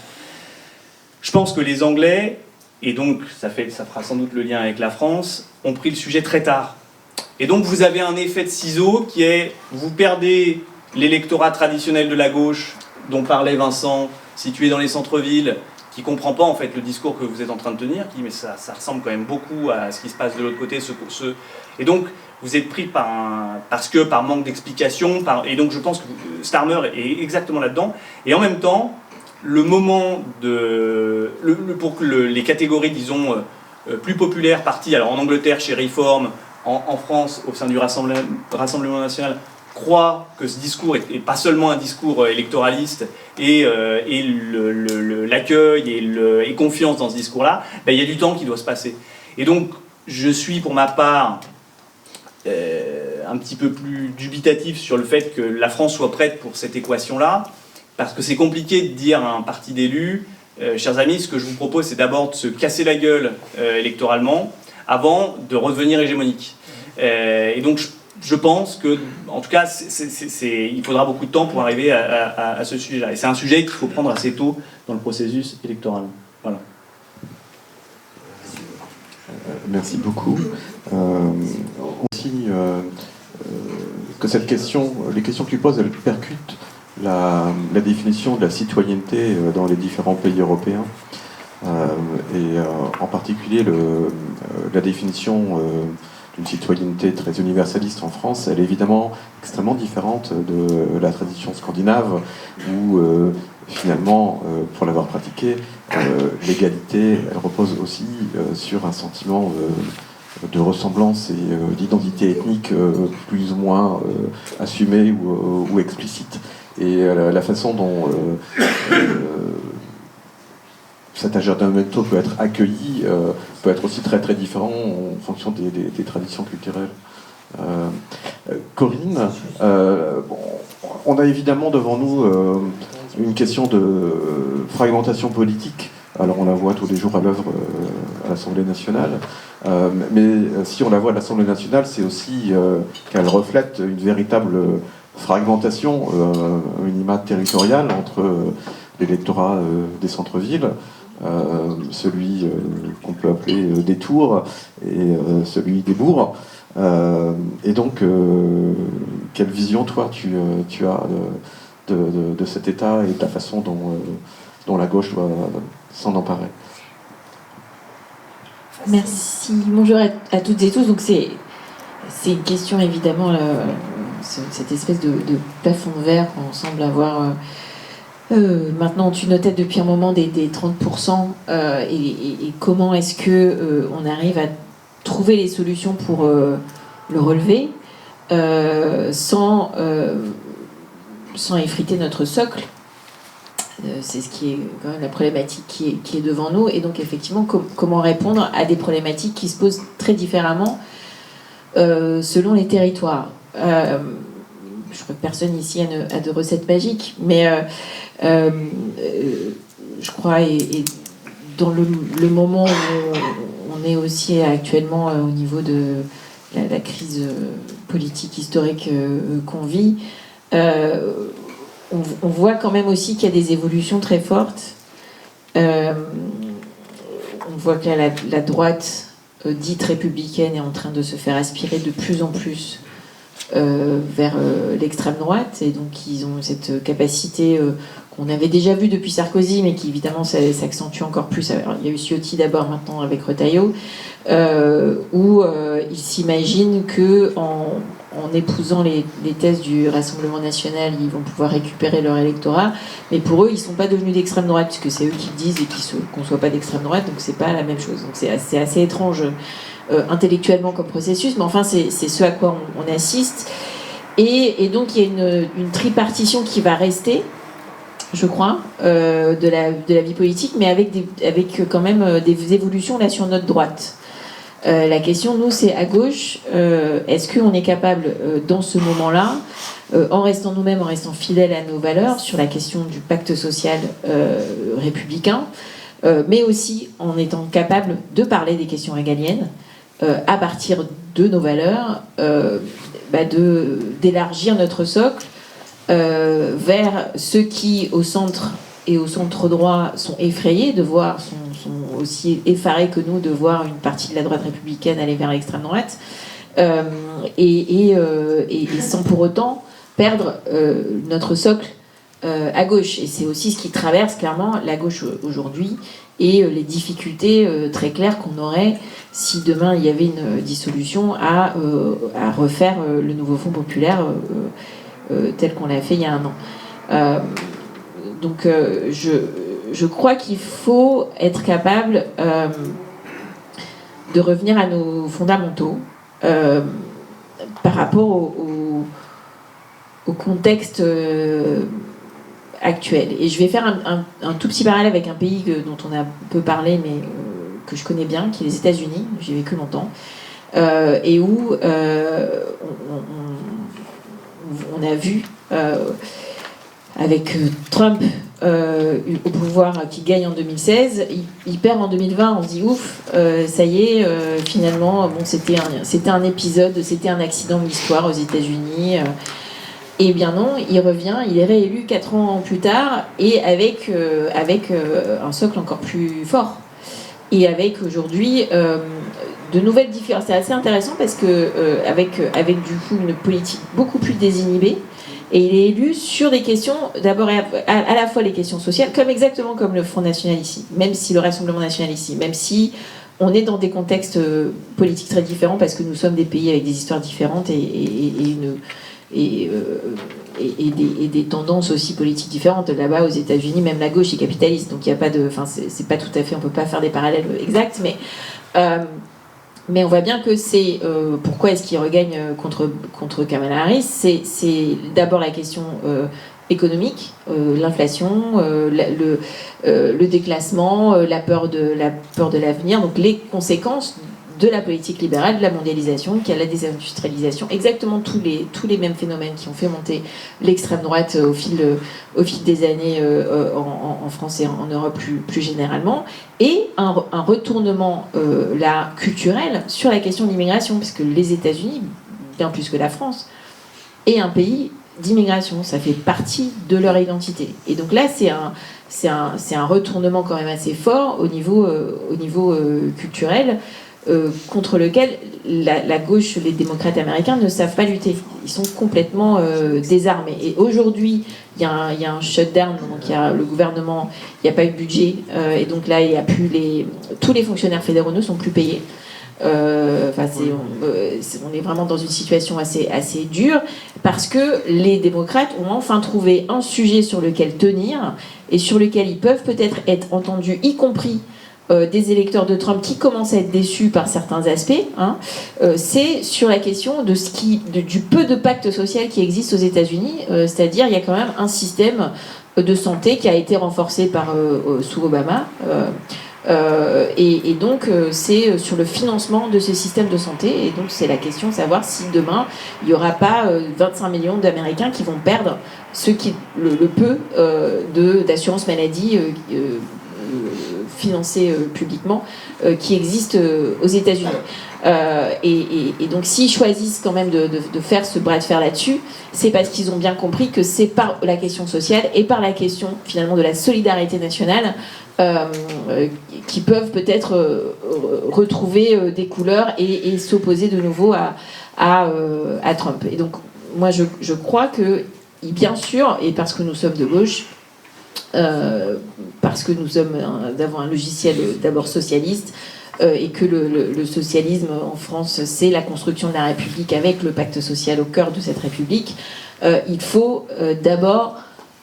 Je pense que les Anglais, et donc ça fera sans doute le lien avec la France, ont pris le sujet très tard. Et donc vous avez un effet de ciseau qui est, vous perdez l'électorat traditionnel de la gauche, dont parlait Vincent, situé dans les centres-villes, qui ne comprend pas en fait le discours que vous êtes en train de tenir, qui mais ça ressemble quand même beaucoup à ce qui se passe de l'autre côté. Et donc vous êtes pris par manque d'explication, et donc je pense que Starmer est exactement là-dedans. Et en même temps, le moment pour que les catégories, disons, plus populaires parties, alors en Angleterre chez Reform, en France au sein du Rassemblement National, croient que ce discours est pas seulement un discours électoraliste et l'accueil et confiance dans ce discours-là, il y a du temps qui doit se passer. Et donc, je suis pour ma part un petit peu plus dubitatif sur le fait que la France soit prête pour cette équation-là, parce que c'est compliqué de dire à un parti d'élus, chers amis, ce que je vous propose, c'est d'abord de se casser la gueule électoralement, avant de redevenir hégémonique. Et donc je pense que, en tout cas, il faudra beaucoup de temps pour arriver à ce sujet-là. Et c'est un sujet qu'il faut prendre assez tôt dans le processus électoral. Voilà.
Merci beaucoup. Aussi, que cette question, les questions que tu poses, elles percutent la définition de la citoyenneté dans les différents pays européens. Et en particulier la définition d'une citoyenneté très universaliste en France, elle est évidemment extrêmement différente de la tradition scandinave où finalement, pour l'avoir pratiquée, l'égalité, elle repose aussi sur un sentiment de ressemblance et d'identité ethnique plus ou moins assumée ou explicite. Et la façon dont cet aggiornamento peut être accueilli peut être aussi très très différent en fonction des traditions culturelles. Corinne, on a évidemment devant nous une question de fragmentation politique. Alors on la voit tous les jours à l'œuvre à l'Assemblée nationale, mais si on la voit à l'Assemblée nationale, c'est aussi qu'elle reflète une véritable fragmentation, un minima territorial entre l'électorat des centres-villes, celui qu'on peut appeler des tours et celui des bourgs. Et donc, quelle vision, toi, tu as de cet état et de la façon dont la gauche doit s'en emparer?
Merci. Bonjour à toutes et tous. Donc c'est une question évidemment, cette espèce de plafond de verre qu'on semble avoir maintenant au-dessus de nos têtes depuis un moment des 30%, et comment est-ce que on arrive à trouver les solutions pour le relever sans effriter notre socle. C'est ce qui est quand même la problématique qui est devant nous. Et donc effectivement, comment répondre à des problématiques qui se posent très différemment selon les territoires. Je crois que personne ici a de recettes magiques, mais je crois, et dans le moment où on est aussi actuellement au niveau de la crise politique historique qu'on vit, on voit quand même aussi qu'il y a des évolutions très fortes. On voit que là, la droite dite républicaine est en train de se faire aspirer de plus en plus vers l'extrême droite, et donc ils ont cette capacité qu'on avait déjà vue depuis Sarkozy, mais qui évidemment s'accentue encore plus. Alors, il y a eu Ciotti d'abord, maintenant avec Retailleau, où ils s'imaginent que en épousant les thèses du Rassemblement national, ils vont pouvoir récupérer leur électorat. Mais pour eux, ils ne sont pas devenus d'extrême droite, puisque c'est eux qui le disent et qu'on ne soit pas d'extrême droite, donc c'est pas la même chose. Donc c'est assez étrange intellectuellement comme processus, mais enfin c'est ce à quoi on assiste. Et donc il y a une tripartition qui va rester, je crois, de la vie politique, mais avec quand même des évolutions là sur notre droite. La question, nous, c'est à gauche, est-ce qu'on est capable, dans ce moment-là, en restant nous-mêmes, en restant fidèles à nos valeurs, sur la question du pacte social républicain, mais aussi en étant capable de parler des questions régaliennes, à partir de nos valeurs, d'élargir notre socle vers ceux qui, au centre et au centre droit, sont effrayés de voir, sont aussi effarés que nous de voir une partie de la droite républicaine aller vers l'extrême droite, et sans pour autant perdre notre socle à gauche. Et c'est aussi ce qui traverse clairement la gauche aujourd'hui, et les difficultés très claires qu'on aurait si demain il y avait une dissolution à refaire le nouveau Fonds populaire tel qu'on l'a fait il y a un an. Donc je crois qu'il faut être capable de revenir à nos fondamentaux par rapport au contexte actuel. Et je vais faire un tout petit parallèle avec un pays dont on a peu parlé, mais que je connais bien, qui est les États-Unis. J'y ai vécu longtemps. Et où on a vu, avec Trump au pouvoir, qui gagne en 2016, il perd en 2020, on se dit ouf, ça y est, finalement, bon, c'était un épisode, c'était un accident de l'histoire aux États-Unis. Eh bien non, il revient, il est réélu 4 ans plus tard, et avec un socle encore plus fort. Et avec aujourd'hui de nouvelles différences. C'est assez intéressant parce que avec du coup une politique beaucoup plus désinhibée, et il est élu sur des questions, d'abord à la fois les questions sociales, exactement comme le Front National ici, même si le Rassemblement National ici, même si on est dans des contextes politiques très différents parce que nous sommes des pays avec des histoires différentes et des tendances aussi politiques différentes. Là-bas, aux États-Unis, même la gauche est capitaliste, donc il y a pas de, enfin, c'est pas tout à fait, on peut pas faire des parallèles exacts, mais on voit bien que c'est pourquoi est-ce qu'il regagne contre Kamala Harris. C'est d'abord la question économique, l'inflation, le déclassement, la peur de l'avenir, donc les conséquences de la politique libérale, de la mondialisation, qui a la désindustrialisation, exactement tous les mêmes phénomènes qui ont fait monter l'extrême droite au fil des années en France et en Europe plus généralement, et un retournement là culturel sur la question de l'immigration, puisque les États-Unis, bien plus que la France, est un pays d'immigration, ça fait partie de leur identité. Et donc là, c'est un retournement quand même assez fort au niveau culturel, contre lequel la gauche, les démocrates américains ne savent pas lutter. Ils sont complètement désarmés. Et aujourd'hui, il y a un shutdown, donc il y a le gouvernement, il n'y a pas eu de budget, et donc là, il y a plus tous les fonctionnaires fédéraux ne sont plus payés. On est vraiment dans une situation assez dure parce que les démocrates ont enfin trouvé un sujet sur lequel tenir et sur lequel ils peuvent peut-être être entendus, y compris des électeurs de Trump qui commencent à être déçus par certains aspects, c'est sur la question du peu de pacte social qui existe aux États-Unis, c'est-à-dire il y a quand même un système de santé qui a été renforcé sous Obama, et donc c'est sur le financement de ce système de santé, et donc c'est la question de savoir si demain il n'y aura pas 25 millions d'Américains qui vont perdre le peu d'assurance maladie financé publiquement qui existe aux États-Unis. Et donc s'ils choisissent quand même de faire ce bras de fer là-dessus, c'est parce qu'ils ont bien compris que c'est par la question sociale et par la question finalement de la solidarité nationale qui peuvent peut-être retrouver des couleurs et s'opposer de nouveau à Trump. Et donc moi je crois que bien sûr, et parce que nous sommes de gauche, parce que nous sommes d'avoir un logiciel d'abord socialiste, et que le socialisme en France, c'est la construction de la République avec le pacte social au cœur de cette République, il faut d'abord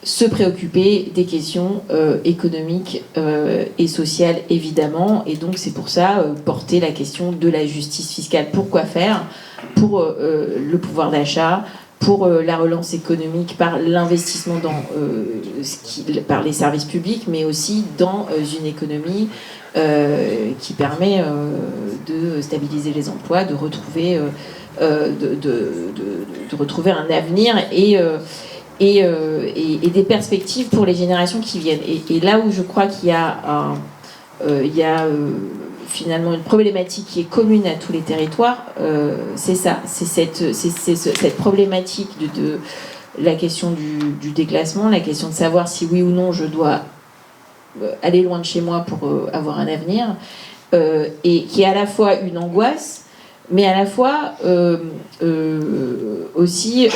se préoccuper des questions économiques et sociales, évidemment, et donc c'est pour ça porter la question de la justice fiscale. Pourquoi faire ? Pour le pouvoir d'achat, pour la relance économique, par l'investissement par les services publics, mais aussi dans une économie qui permet de stabiliser les emplois, de retrouver un avenir et des perspectives pour les générations qui viennent. Et là où je crois qu'il y a finalement une problématique qui est commune à tous les territoires, c'est ça, c'est cette problématique de la question du déclassement, la question de savoir si oui ou non je dois aller loin de chez moi pour avoir un avenir, et qui est à la fois une angoisse, mais à la fois aussi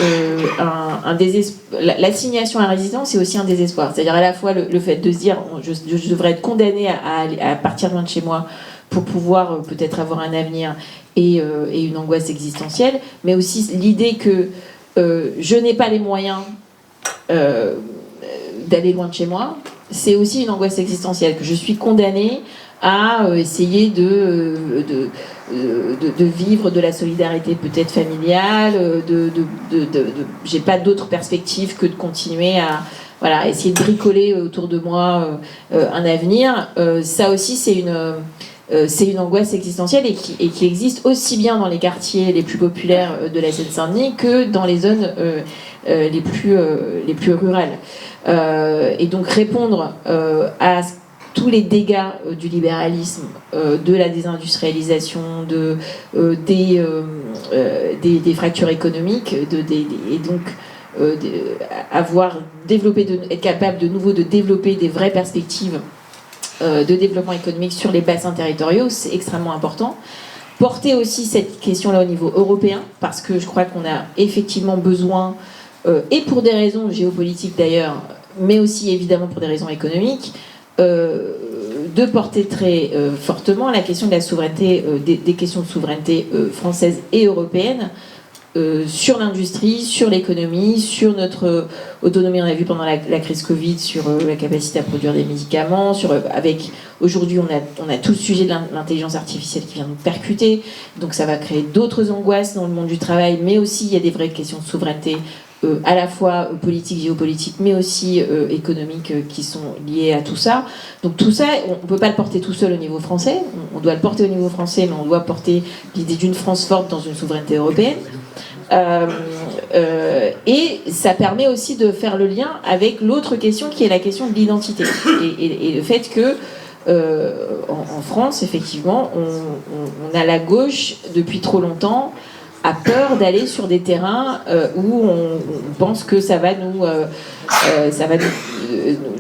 un désespoir. L'assignation à résidence, c'est aussi un désespoir. C'est-à-dire à la fois le fait de se dire je devrais être condamné à partir loin de chez moi pour pouvoir peut-être avoir un avenir et une angoisse existentielle, mais aussi l'idée que je n'ai pas les moyens d'aller loin de chez moi, c'est aussi une angoisse existentielle, que je suis condamnée à essayer de vivre de la solidarité peut-être familiale, j'ai pas d'autre perspective que de continuer à essayer de bricoler autour de moi un avenir. Ça aussi c'est une angoisse existentielle et qui existe aussi bien dans les quartiers les plus populaires de la Seine-Saint-Denis que dans les zones les plus rurales. et donc répondre à tous les dégâts du libéralisme, de la désindustrialisation, des fractures économiques, et donc être capable de nouveau de développer des vraies perspectives de développement économique sur les bassins territoriaux, c'est extrêmement important. Porter aussi cette question-là au niveau européen, parce que je crois qu'on a effectivement besoin, et pour des raisons géopolitiques d'ailleurs, mais aussi évidemment pour des raisons économiques, de porter très fortement la question de la souveraineté, des questions de souveraineté française et européenne, sur l'industrie, sur l'économie, sur notre autonomie. On a vu pendant la crise Covid sur la capacité à produire des médicaments, aujourd'hui on a tout le sujet de l'intelligence artificielle qui vient nous percuter, donc ça va créer d'autres angoisses dans le monde du travail, mais aussi il y a des vraies questions de souveraineté à la fois politique, géopolitique, mais aussi économiques qui sont liées à tout ça. Donc tout ça, on ne peut pas le porter tout seul au niveau français, on doit le porter au niveau français, mais on doit porter l'idée d'une France forte dans une souveraineté européenne. Et ça permet aussi de faire le lien avec l'autre question qui est la question de l'identité et le fait que en France effectivement on a la gauche depuis trop longtemps a peur d'aller sur des terrains où on pense que ça va nous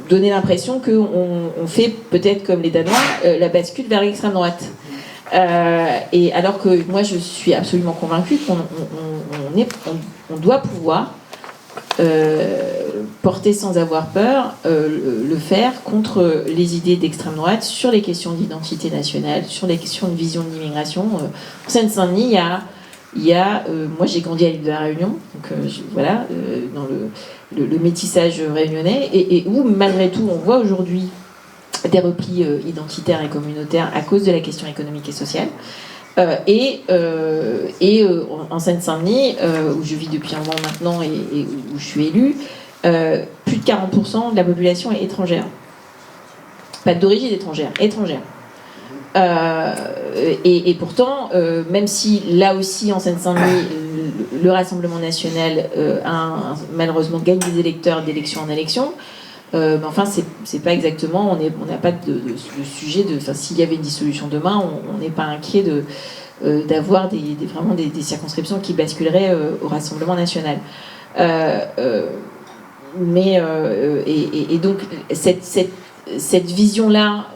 donner l'impression qu'on fait peut-être comme les Danois la bascule vers l'extrême droite. Et alors que moi je suis absolument convaincue qu'on doit pouvoir porter sans avoir peur le faire contre les idées d'extrême droite sur les questions d'identité nationale, sur les questions de vision de l'immigration. En Seine-Saint-Denis, il y a moi j'ai grandi à l'île de la Réunion, donc dans le métissage réunionnais, et où malgré tout on voit aujourd'hui des replis identitaires et communautaires à cause de la question économique et sociale. En Seine-Saint-Denis, où je vis depuis un moment maintenant et où je suis élue, plus de 40% de la population est étrangère. Pas d'origine étrangère. Et pourtant, même si là aussi en Seine-Saint-Denis, le Rassemblement national a malheureusement gagné des électeurs d'élection en élection, mais enfin c'est pas exactement, on n'a pas de sujet s'il y avait une dissolution demain, on n'est pas inquiet d'avoir vraiment des circonscriptions qui basculeraient au Rassemblement national. Donc cette vision-là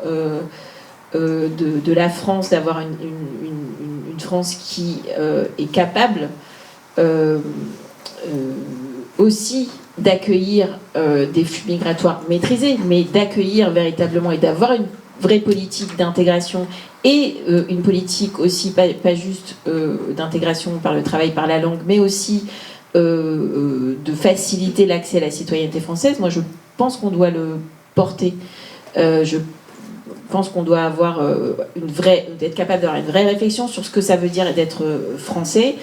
de la France, d'avoir une France qui est capable aussi d'accueillir des flux migratoires maîtrisés, mais d'accueillir véritablement et d'avoir une vraie politique d'intégration et une politique aussi, pas juste d'intégration par le travail, par la langue, mais aussi de faciliter l'accès à la citoyenneté française. Moi, je pense qu'on doit le porter. Je pense qu'on doit avoir être capable d'avoir une vraie réflexion sur ce que ça veut dire d'être français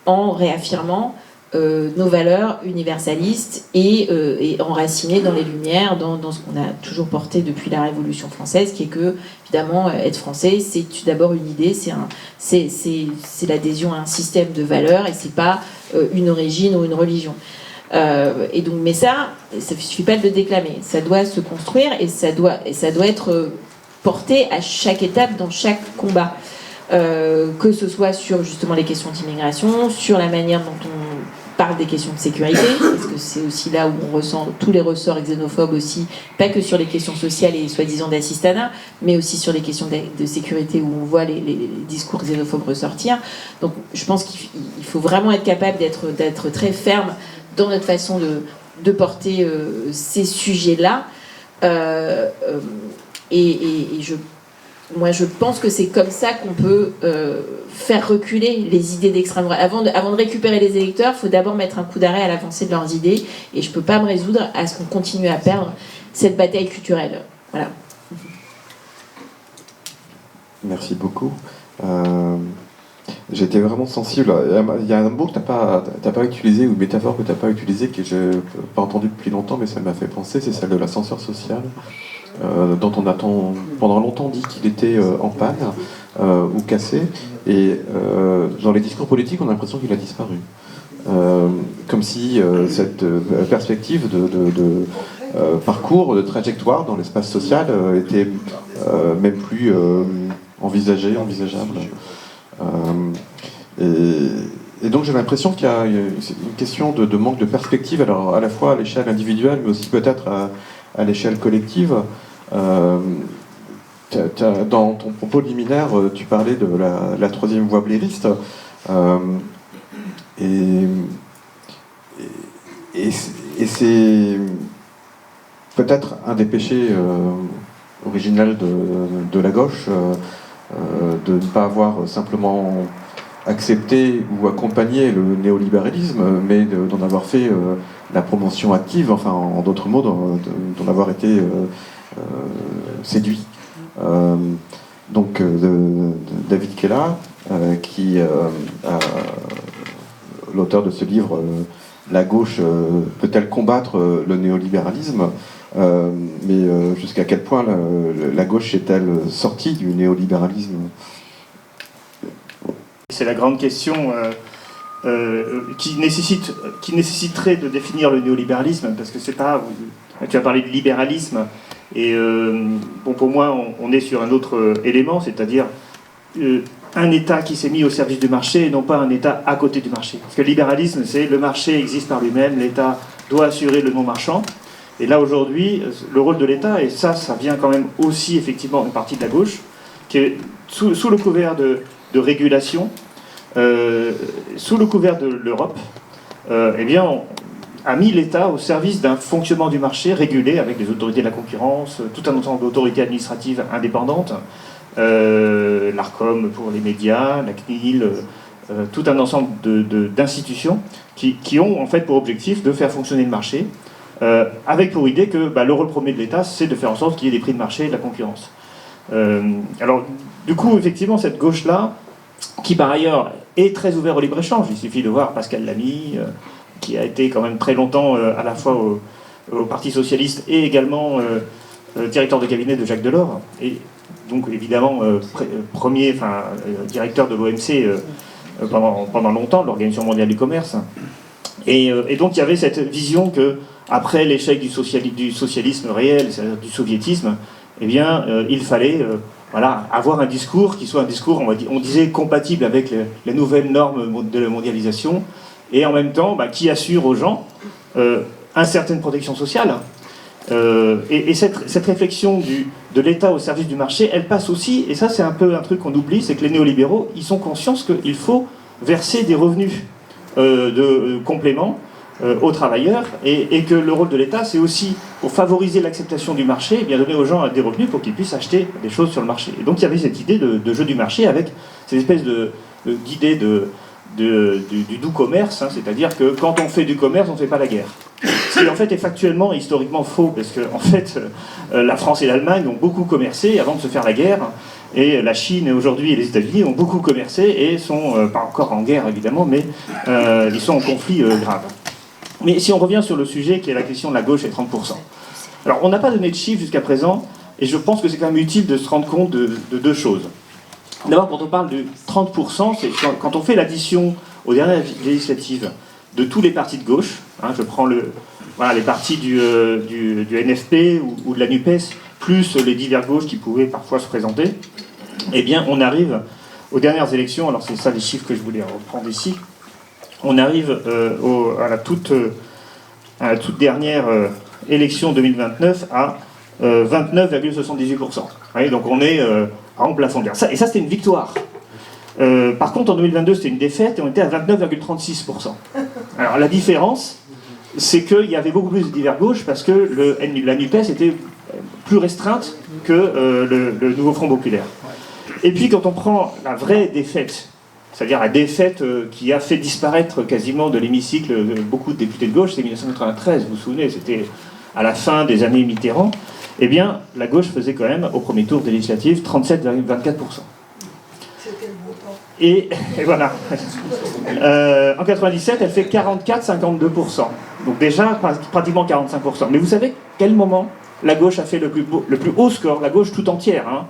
en réaffirmant nos valeurs universalistes et enracinées dans les Lumières, dans ce qu'on a toujours porté depuis la Révolution française, qui est que, évidemment, être français, c'est d'abord une idée, c'est l'adhésion à un système de valeurs, et c'est pas une origine ou une religion. Et donc, mais ça suffit pas de le déclamer, ça doit se construire et ça doit être porté à chaque étape dans chaque combat. Que ce soit sur justement les questions d'immigration, sur la manière dont on parle des questions de sécurité, parce que c'est aussi là où on ressent tous les ressorts xénophobes aussi, pas que sur les questions sociales et soi-disant d'assistanat, mais aussi sur les questions de sécurité où on voit les discours xénophobes ressortir. Donc je pense qu'il faut vraiment être capable d'être très ferme dans notre façon de porter ces sujets-là. Moi, je pense que c'est comme ça qu'on peut faire reculer les idées d'extrême droite. Avant de récupérer les électeurs, il faut d'abord mettre un coup d'arrêt à l'avancée de leurs idées. Et je ne peux pas me résoudre à ce qu'on continue à perdre cette bataille culturelle. Voilà.
Merci beaucoup. J'étais vraiment sensible. Il y a un mot que tu n'as pas utilisé, ou une métaphore que tu n'as pas utilisée, que je n'ai pas entendu depuis longtemps, mais ça m'a fait penser, c'est celle de l'ascenseur social. Dont on a pendant longtemps dit qu'il était en panne ou cassé, et dans les discours politiques on a l'impression qu'il a disparu, comme si cette perspective parcours, de trajectoire dans l'espace social était même plus envisageable. Et donc j'ai l'impression qu'il y a une question de manque de perspective, alors à la fois à l'échelle individuelle, mais aussi peut-être à l'échelle collective. Dans ton propos liminaire, tu parlais de la troisième voie blériste, et c'est peut-être un des péchés originels de la gauche, de ne pas avoir simplement accepté ou accompagné le néolibéralisme, mais d'en avoir fait la promotion active, enfin en d'autres mots, d'en avoir été séduit. Donc David Kella, qui l'auteur de ce livre La gauche peut-elle combattre le néolibéralisme, mais jusqu'à quel point la gauche est-elle sortie du néolibéralisme?
C'est la grande question qui nécessiterait de définir le néolibéralisme, parce que c'est pas... Tu as parlé de libéralisme, et bon, pour moi, on est sur un autre élément, c'est-à-dire un État qui s'est mis au service du marché et non pas un État à côté du marché. Parce que le libéralisme, c'est le marché existe par lui-même, l'État doit assurer le non-marchand. Et là, aujourd'hui, le rôle de l'État, et ça vient quand même aussi, effectivement, une partie de la gauche, qui est sous le couvert de régulation, sous le couvert de l'Europe, eh bien, a mis l'État au service d'un fonctionnement du marché régulé avec les autorités de la concurrence, tout un ensemble d'autorités administratives indépendantes, l'ARCOM pour les médias, la CNIL, tout un ensemble d'institutions qui ont en fait pour objectif de faire fonctionner le marché, avec pour idée que le rôle premier de l'État, c'est de faire en sorte qu'il y ait des prix de marché et de la concurrence. Alors, du coup, effectivement, cette gauche-là, qui par ailleurs est très ouverte au libre-échange, il suffit de voir Pascal Lamy, qui a été quand même très longtemps à la fois au Parti Socialiste et également directeur de cabinet de Jacques Delors, et donc évidemment directeur de l'OMC pendant longtemps, l'Organisation mondiale du commerce. Et donc il y avait cette vision que après l'échec du socialisme réel, c'est-à-dire du soviétisme, eh bien il fallait avoir un discours qui soit un discours, on disait, compatible avec les nouvelles normes de la mondialisation, et en même temps qui assure aux gens une certaine protection sociale. Et cette réflexion de l'État au service du marché, elle passe aussi, et ça c'est un peu un truc qu'on oublie, c'est que les néolibéraux, ils sont conscients qu'il faut verser des revenus de complément aux travailleurs, et que le rôle de l'État, c'est aussi, pour favoriser l'acceptation du marché, bien donner aux gens des revenus pour qu'ils puissent acheter des choses sur le marché. Et donc il y avait cette idée de jeu du marché avec cette espèce d'idée du doux commerce, c'est-à-dire que quand on fait du commerce, on ne fait pas la guerre. Ce qui en fait est factuellement et historiquement faux, parce que en fait, la France et l'Allemagne ont beaucoup commercé avant de se faire la guerre, et la Chine aujourd'hui et les États-Unis ont beaucoup commercé et sont pas encore en guerre évidemment, mais ils sont en conflit grave. Mais si on revient sur le sujet qui est la question de la gauche et 30%. Alors on n'a pas donné de chiffres jusqu'à présent, et je pense que c'est quand même utile de se rendre compte de deux choses. D'abord, quand on parle de 30%, c'est quand on fait l'addition aux dernières législatives de tous les partis de gauche, je prends les partis du NFP ou de la NUPES, plus les divers gauches qui pouvaient parfois se présenter, eh bien on arrive aux dernières élections, alors c'est ça les chiffres que je voulais reprendre ici, on arrive à la toute dernière élection 2029 à 29,78%. Oui, donc on est en plafond de guerre. Et ça, c'était une victoire. Par contre, en 2022, c'était une défaite et on était à 29,36%. Alors la différence, c'est qu'il y avait beaucoup plus de divers gauche parce que la NUPES était plus restreinte que le nouveau Front populaire. Et puis quand on prend la vraie défaite, c'est-à-dire la défaite qui a fait disparaître quasiment de l'hémicycle beaucoup de députés de gauche, c'est 1993, vous vous souvenez, c'était à la fin des années Mitterrand, eh bien la gauche faisait quand même, au premier tour des législatives, 37,24%. Et voilà. En 97, elle fait 44,52%. Donc déjà, pratiquement 45%. Mais vous savez quel moment la gauche a fait le plus haut score, la gauche tout entière,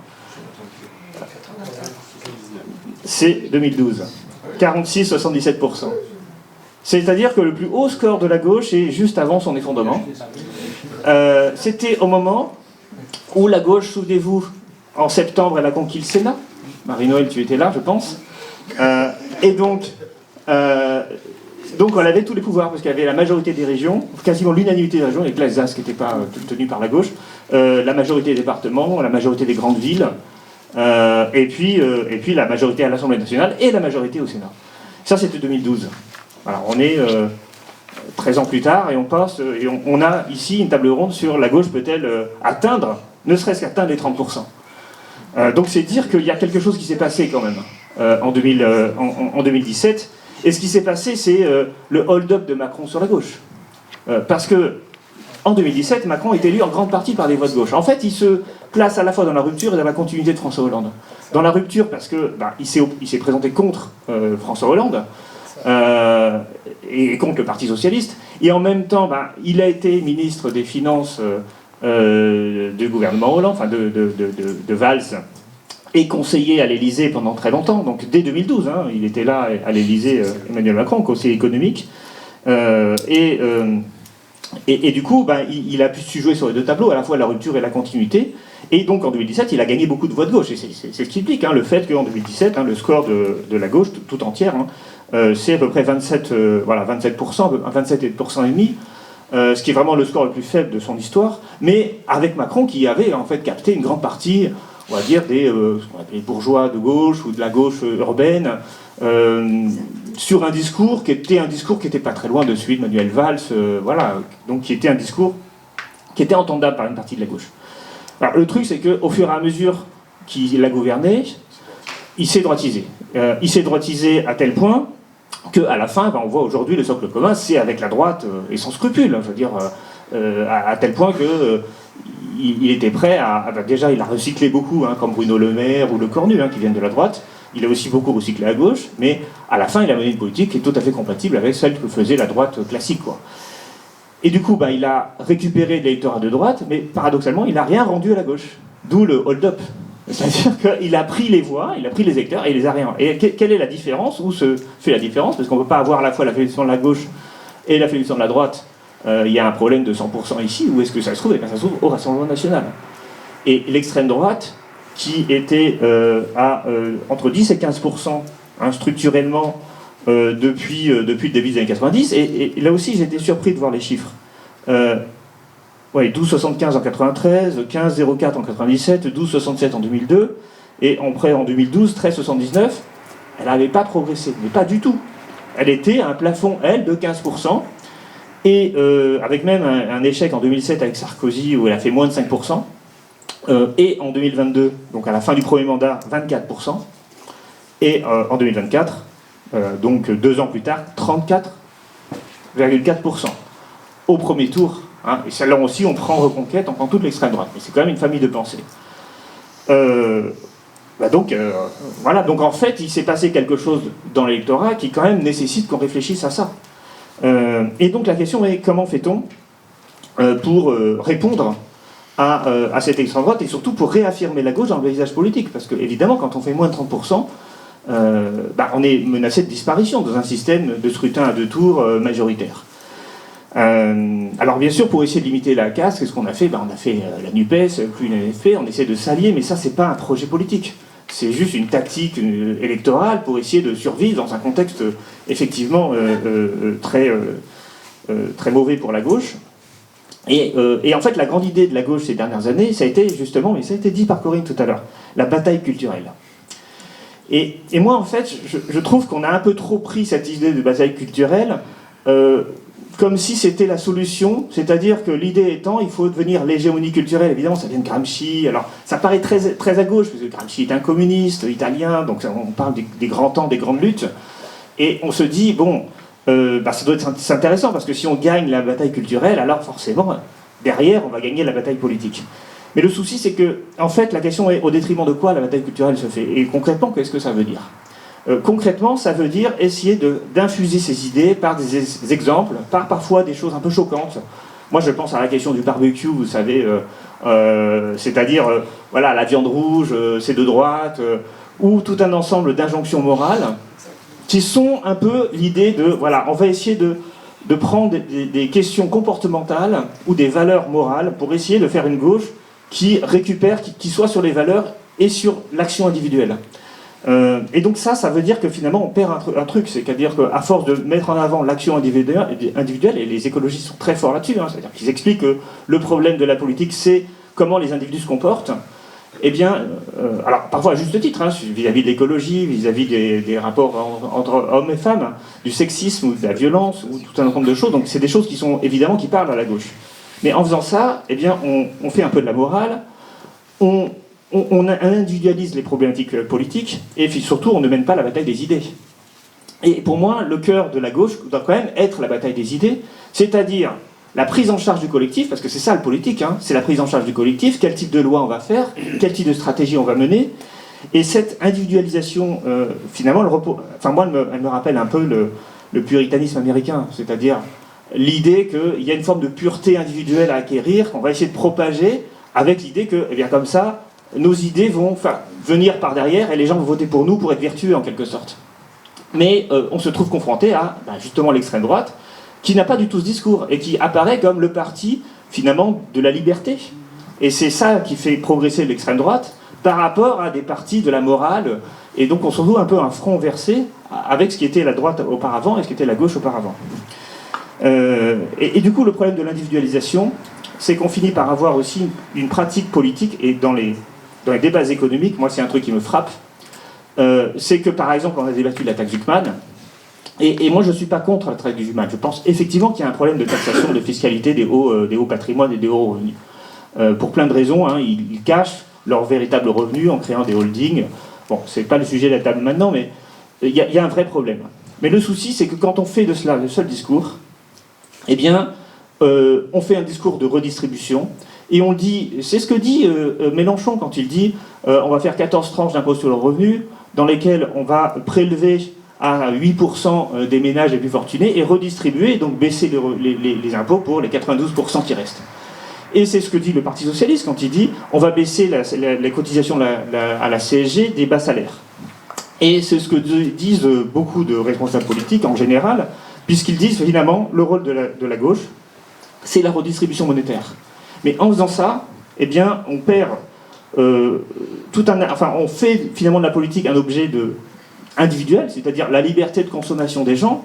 c'est 2012. 46,77%. C'est-à-dire que le plus haut score de la gauche est juste avant son effondrement. C'était au moment où la gauche, souvenez-vous, en septembre, elle a conquis le Sénat. Marie-Noël, tu étais là, je pense. Et donc, on avait tous les pouvoirs, parce qu'il y avait la majorité des régions, quasiment l'unanimité des régions, avec l'Alsace qui n'était pas tenue par la gauche, la majorité des départements, la majorité des grandes villes, et puis la majorité à l'Assemblée nationale et la majorité au Sénat. Ça, c'était 2012. Alors, on est 13 ans plus tard, et on a ici une table ronde sur la gauche peut-elle atteindre, ne serait-ce qu'atteindre les 30%. Donc c'est dire qu'il y a quelque chose qui s'est passé quand même en 2017. Et ce qui s'est passé, c'est le hold-up de Macron sur la gauche. Parce que en 2017, Macron est élu en grande partie par des voix de gauche. En fait, il se place à la fois dans la rupture et dans la continuité de François Hollande. Dans la rupture, parce que il s'est présenté contre François Hollande et contre le Parti socialiste. Et en même temps, il a été ministre des Finances du gouvernement Hollande, enfin de Valls, et conseiller à l'Élysée pendant très longtemps, donc dès 2012, il était là à l'Élysée, Emmanuel Macron, conseiller économique, et du coup, il a pu se jouer sur les deux tableaux, à la fois la rupture et la continuité, et donc en 2017, il a gagné beaucoup de voix de gauche, et c'est ce qui explique le fait qu'en 2017, le score de la gauche tout entière, c'est à peu près 27%, 27% et demi, ce qui est vraiment le score le plus faible de son histoire, mais avec Macron qui avait en fait capté une grande partie, on va dire, ce qu'on appelle les bourgeois de gauche ou de la gauche urbaine, sur un discours qui était pas très loin de celui de Manuel Valls, donc qui était un discours qui était entendable par une partie de la gauche. Alors, le truc, c'est qu'au fur et à mesure qu'il a gouverné, il s'est droitisé. Il s'est droitisé à tel point qu'à la fin, on voit aujourd'hui le socle commun, c'est avec la droite et sans scrupule. Je veux dire, à tel point que il était prêt à... déjà, il a recyclé beaucoup, comme Bruno Le Maire ou Le Cornu, qui viennent de la droite. Il a aussi beaucoup recyclé à gauche, mais à la fin, il a mené une politique qui est tout à fait compatible avec celle que faisait la droite classique, quoi. Et du coup, il a récupéré de l'électorat de droite, mais paradoxalement, il n'a rien rendu à la gauche. D'où le hold-up. C'est-à-dire qu'il a pris les voix, il a pris les électeurs et il les a rien. Et quelle est la différence? Où se fait la différence? Parce qu'on ne peut pas avoir à la fois la fédération de la gauche et la fédération de la droite. Il y a un problème de 100% ici. Où est-ce que ça se trouve? Ça se trouve au Rassemblement national. Et l'extrême droite, qui était à entre 10 et 15% structurellement depuis le début des années 90, et là aussi j'ai été surpris de voir les chiffres. 12,75 en 93, 15,04 en 97, 12,67 en 2002, et en 2012, 13,79, elle n'avait pas progressé, mais pas du tout. Elle était à un plafond, elle, de 15%, et avec même un échec en 2007 avec Sarkozy, où elle a fait moins de 5%, et en 2022, donc à la fin du premier mandat, 24%, et en 2024, donc 2 ans plus tard, 34,4%. Au premier tour. Et celle-là aussi, on prend Reconquête, on prend toute l'extrême droite. Mais c'est quand même une famille de pensée. Donc en fait, il s'est passé quelque chose dans l'électorat qui quand même nécessite qu'on réfléchisse à ça. Et donc la question est, comment fait-on pour répondre à cette extrême droite et surtout pour réaffirmer la gauche dans le paysage politique? Parce que évidemment, quand on fait moins de 30%, on est menacé de disparition dans un système de scrutin à 2 tours majoritaire. Alors bien sûr, pour essayer de limiter la casse, qu'est-ce qu'on a fait? On a fait la NUPES, plus une NFP, on essaie de s'allier, mais ça, c'est pas un projet politique. C'est juste une tactique électorale pour essayer de survivre dans un contexte effectivement très mauvais pour la gauche. Et en fait, la grande idée de la gauche ces dernières années, ça a été justement, mais ça a été dit par Corinne tout à l'heure, la bataille culturelle. Et moi, en fait, je trouve qu'on a un peu trop pris cette idée de bataille culturelle comme si c'était la solution, c'est-à-dire que l'idée étant, il faut devenir l'hégémonie culturelle. Évidemment, ça vient de Gramsci. Alors, ça paraît très, très à gauche, parce que Gramsci est un communiste italien, donc on parle des grands temps, des grandes luttes. Et on se dit, ça doit être intéressant, parce que si on gagne la bataille culturelle, alors forcément, derrière, on va gagner la bataille politique. Mais le souci, c'est que, en fait, la question est au détriment de quoi la bataille culturelle se fait. Et concrètement, qu'est-ce que ça veut dire? Concrètement, ça veut dire essayer d'infuser ces idées par des exemples, par parfois des choses un peu choquantes. Moi, je pense à la question du barbecue, vous savez, c'est-à-dire, la viande rouge, c'est de droite, ou tout un ensemble d'injonctions morales qui sont un peu l'idée de, on va essayer de prendre des questions comportementales ou des valeurs morales pour essayer de faire une gauche qui récupère, qui soit sur les valeurs et sur l'action individuelle. Et donc ça veut dire que finalement on perd un truc, c'est-à-dire qu'à force de mettre en avant l'action individuelle, et les écologistes sont très forts là-dessus, hein, c'est-à-dire qu'ils expliquent que le problème de la politique c'est comment les individus se comportent, eh bien, alors parfois à juste titre, hein, vis-à-vis de l'écologie, vis-à-vis des rapports entre hommes et femmes, du sexisme ou de la violence, ou tout un ensemble de choses, donc c'est des choses qui sont évidemment qui parlent à la gauche. Mais en faisant ça, eh bien, on fait un peu de la morale, on individualise les problématiques politiques, et puis surtout, on ne mène pas la bataille des idées. Et pour moi, le cœur de la gauche doit quand même être la bataille des idées, c'est-à-dire la prise en charge du collectif, parce que c'est ça le politique, hein, c'est la prise en charge du collectif, quel type de loi on va faire, quel type de stratégie on va mener, et cette individualisation, finalement, elle me rappelle un peu le puritanisme américain, c'est-à-dire l'idée qu'il y a une forme de pureté individuelle à acquérir, qu'on va essayer de propager, avec l'idée que, eh bien, comme ça, nos idées vont venir par derrière, et les gens vont voter pour nous pour être vertueux, en quelque sorte. Mais on se trouve confronté à, justement, l'extrême droite, qui n'a pas du tout ce discours, et qui apparaît comme le parti, finalement, de la liberté. Et c'est ça qui fait progresser l'extrême droite, par rapport à des partis de la morale, et donc on se retrouve un peu un front versé, avec ce qui était la droite auparavant, et ce qui était la gauche auparavant. Et du coup, le problème de l'individualisation, c'est qu'on finit par avoir aussi une pratique politique, et dans les débats économiques, moi c'est un truc qui me frappe, c'est que par exemple, on a débattu de la taxe Zuckman, et moi je ne suis pas contre la taxe Zuckman, je pense effectivement qu'il y a un problème de taxation, de fiscalité des hauts patrimoines et des hauts revenus. Pour plein de raisons, hein, ils cachent leurs véritables revenus en créant des holdings. Bon, c'est pas le sujet de la table maintenant, mais il y a un vrai problème. Mais le souci, c'est que quand on fait de cela le seul discours, eh bien, on fait un discours de redistribution, et on dit, c'est ce que dit Mélenchon quand il dit on va faire 14 tranches d'impôt sur le revenu, dans lesquelles on va prélever à 8% des ménages les plus fortunés et redistribuer, donc baisser les impôts pour les 92% qui restent. Et c'est ce que dit le Parti Socialiste quand il dit on va baisser les cotisations à la CSG des bas salaires. Et c'est ce que disent beaucoup de responsables politiques en général, puisqu'ils disent finalement le rôle de la gauche, c'est la redistribution monétaire. Mais en faisant ça, eh bien, on perd on fait finalement de la politique un objet individuel, c'est-à-dire la liberté de consommation des gens,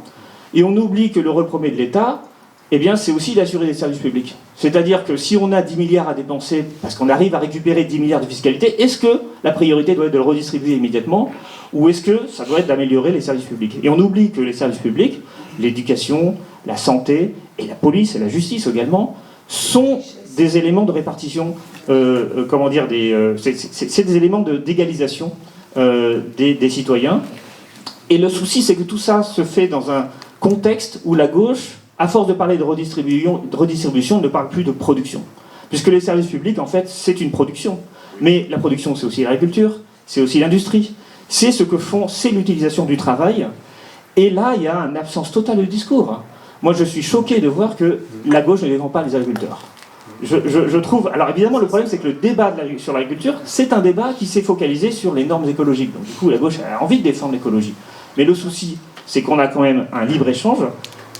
et on oublie que le rôle premier de l'État, eh bien, c'est aussi d'assurer des services publics. C'est-à-dire que si on a 10 milliards à dépenser, parce qu'on arrive à récupérer 10 milliards de fiscalité, est-ce que la priorité doit être de le redistribuer immédiatement, ou est-ce que ça doit être d'améliorer les services publics? Et on oublie que les services publics, l'éducation, la santé, et la police et la justice également, sont des éléments de répartition, c'est des éléments d'égalisation des citoyens. Et le souci, c'est que tout ça se fait dans un contexte où la gauche, à force de parler de redistribution, ne parle plus de production. Puisque les services publics, en fait, c'est une production. Mais la production, c'est aussi l'agriculture, c'est aussi l'industrie. C'est ce que font, c'est l'utilisation du travail. Et là, il y a une absence totale de discours. Moi, je suis choqué de voir que la gauche ne défend pas les agriculteurs. Je trouve... Alors évidemment, le problème, c'est que le débat sur l'agriculture, c'est un débat qui s'est focalisé sur les normes écologiques. Donc du coup, la gauche a envie de défendre l'écologie. Mais le souci, c'est qu'on a quand même un libre-échange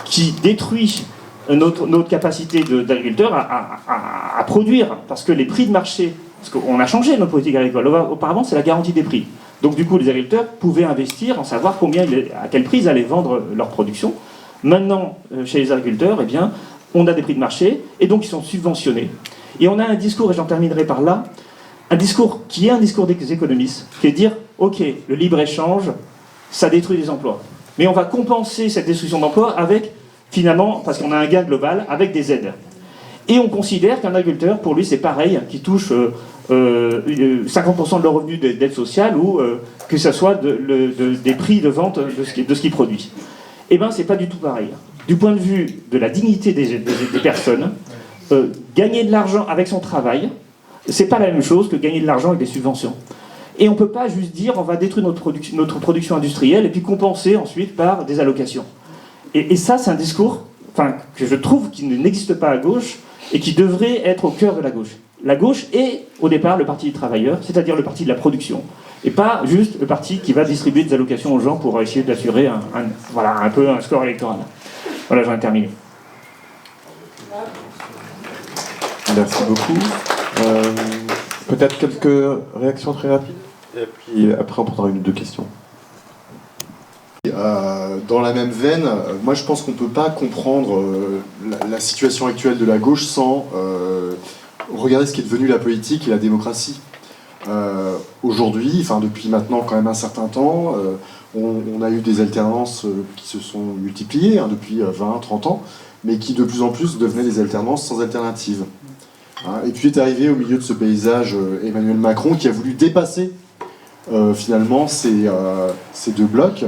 qui détruit notre capacité d'agriculteurs à produire. Parce que les prix de marché... Parce qu'on a changé notre politique agricole. Auparavant, c'est la garantie des prix. Donc du coup, les agriculteurs pouvaient investir en savoir à quel prix ils allaient vendre leur production. Maintenant, chez les agriculteurs, eh bien, on a des prix de marché, et donc ils sont subventionnés. Et on a un discours, et j'en terminerai par là, un discours qui est un discours des économistes, qui est de dire, ok, le libre-échange, ça détruit des emplois. Mais on va compenser cette destruction d'emplois avec, finalement, parce qu'on a un gain global, avec des aides. Et on considère qu'un agriculteur, pour lui, c'est pareil, qui touche 50% de leur revenu d'aide sociale, ou que ce soit des prix de vente de ce qu'il produit. Eh bien, c'est pas du tout pareil. Du point de vue de la dignité des personnes, gagner de l'argent avec son travail, c'est pas la même chose que gagner de l'argent avec des subventions. Et on peut pas juste dire on va détruire notre production industrielle et puis compenser ensuite par des allocations. Et ça, c'est un discours que je trouve qui n'existe pas à gauche et qui devrait être au cœur de la gauche. La gauche est, au départ, le parti des travailleurs, c'est-à-dire le parti de la production. Et pas juste le parti qui va distribuer des allocations aux gens pour essayer d'assurer un peu un score électoral. Voilà, j'en ai terminé.
Merci beaucoup. Peut-être quelques réactions très rapides, et puis après on prendra une ou deux questions.
Dans la même veine, moi je pense qu'on ne peut pas comprendre la situation actuelle de la gauche sans regarder ce qui est devenu la politique et la démocratie. Aujourd'hui, enfin depuis maintenant quand même un certain temps, on a eu des alternances qui se sont multipliées depuis 20-30 ans, mais qui de plus en plus devenaient des alternances sans alternative. Et puis est arrivé au milieu de ce paysage Emmanuel Macron qui a voulu dépasser finalement ces deux blocs.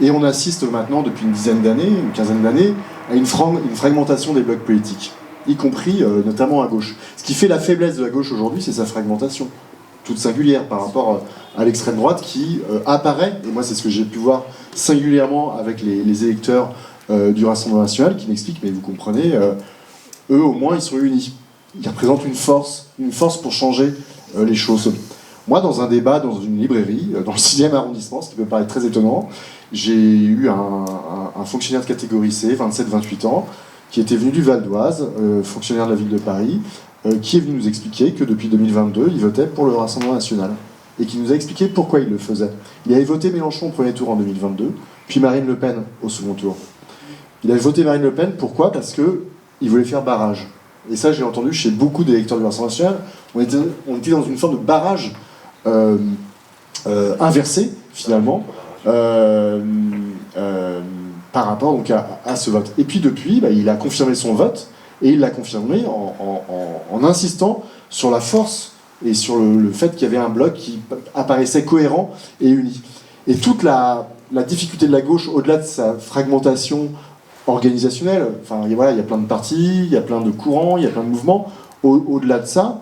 Et on assiste maintenant depuis une dizaine d'années, une quinzaine d'années, à une fragmentation des blocs politiques, y compris notamment à gauche. Ce qui fait la faiblesse de la gauche aujourd'hui, c'est sa fragmentation, toute singulière par rapport à l'extrême droite qui apparaît, et moi c'est ce que j'ai pu voir singulièrement avec les électeurs du Rassemblement national, qui m'expliquent, mais vous comprenez, eux au moins ils sont unis. Ils représentent une force pour changer les choses. Moi, dans un débat, dans une librairie, dans le 6e arrondissement, ce qui peut paraître très étonnant, j'ai eu un fonctionnaire de catégorie C, 27-28 ans, qui était venu du Val d'Oise, fonctionnaire de la ville de Paris, qui est venu nous expliquer que depuis 2022, il votait pour le Rassemblement national. Et qui nous a expliqué pourquoi il le faisait. Il avait voté Mélenchon au premier tour en 2022, puis Marine Le Pen au second tour. Il avait voté Marine Le Pen, pourquoi ? Parce qu'il voulait faire barrage. Et ça, j'ai entendu chez beaucoup d'électeurs du Rassemblement national, on était dans une forme de barrage inversé, finalement, par rapport donc, à ce vote. Et puis depuis, il a confirmé son vote, et il l'a confirmé en insistant sur la force et sur le fait qu'il y avait un bloc qui apparaissait cohérent et uni. Et toute la difficulté de la gauche, au-delà de sa fragmentation organisationnelle, enfin voilà, il y a plein de partis, il y a plein de courants, il y a plein de mouvements, au-delà de ça,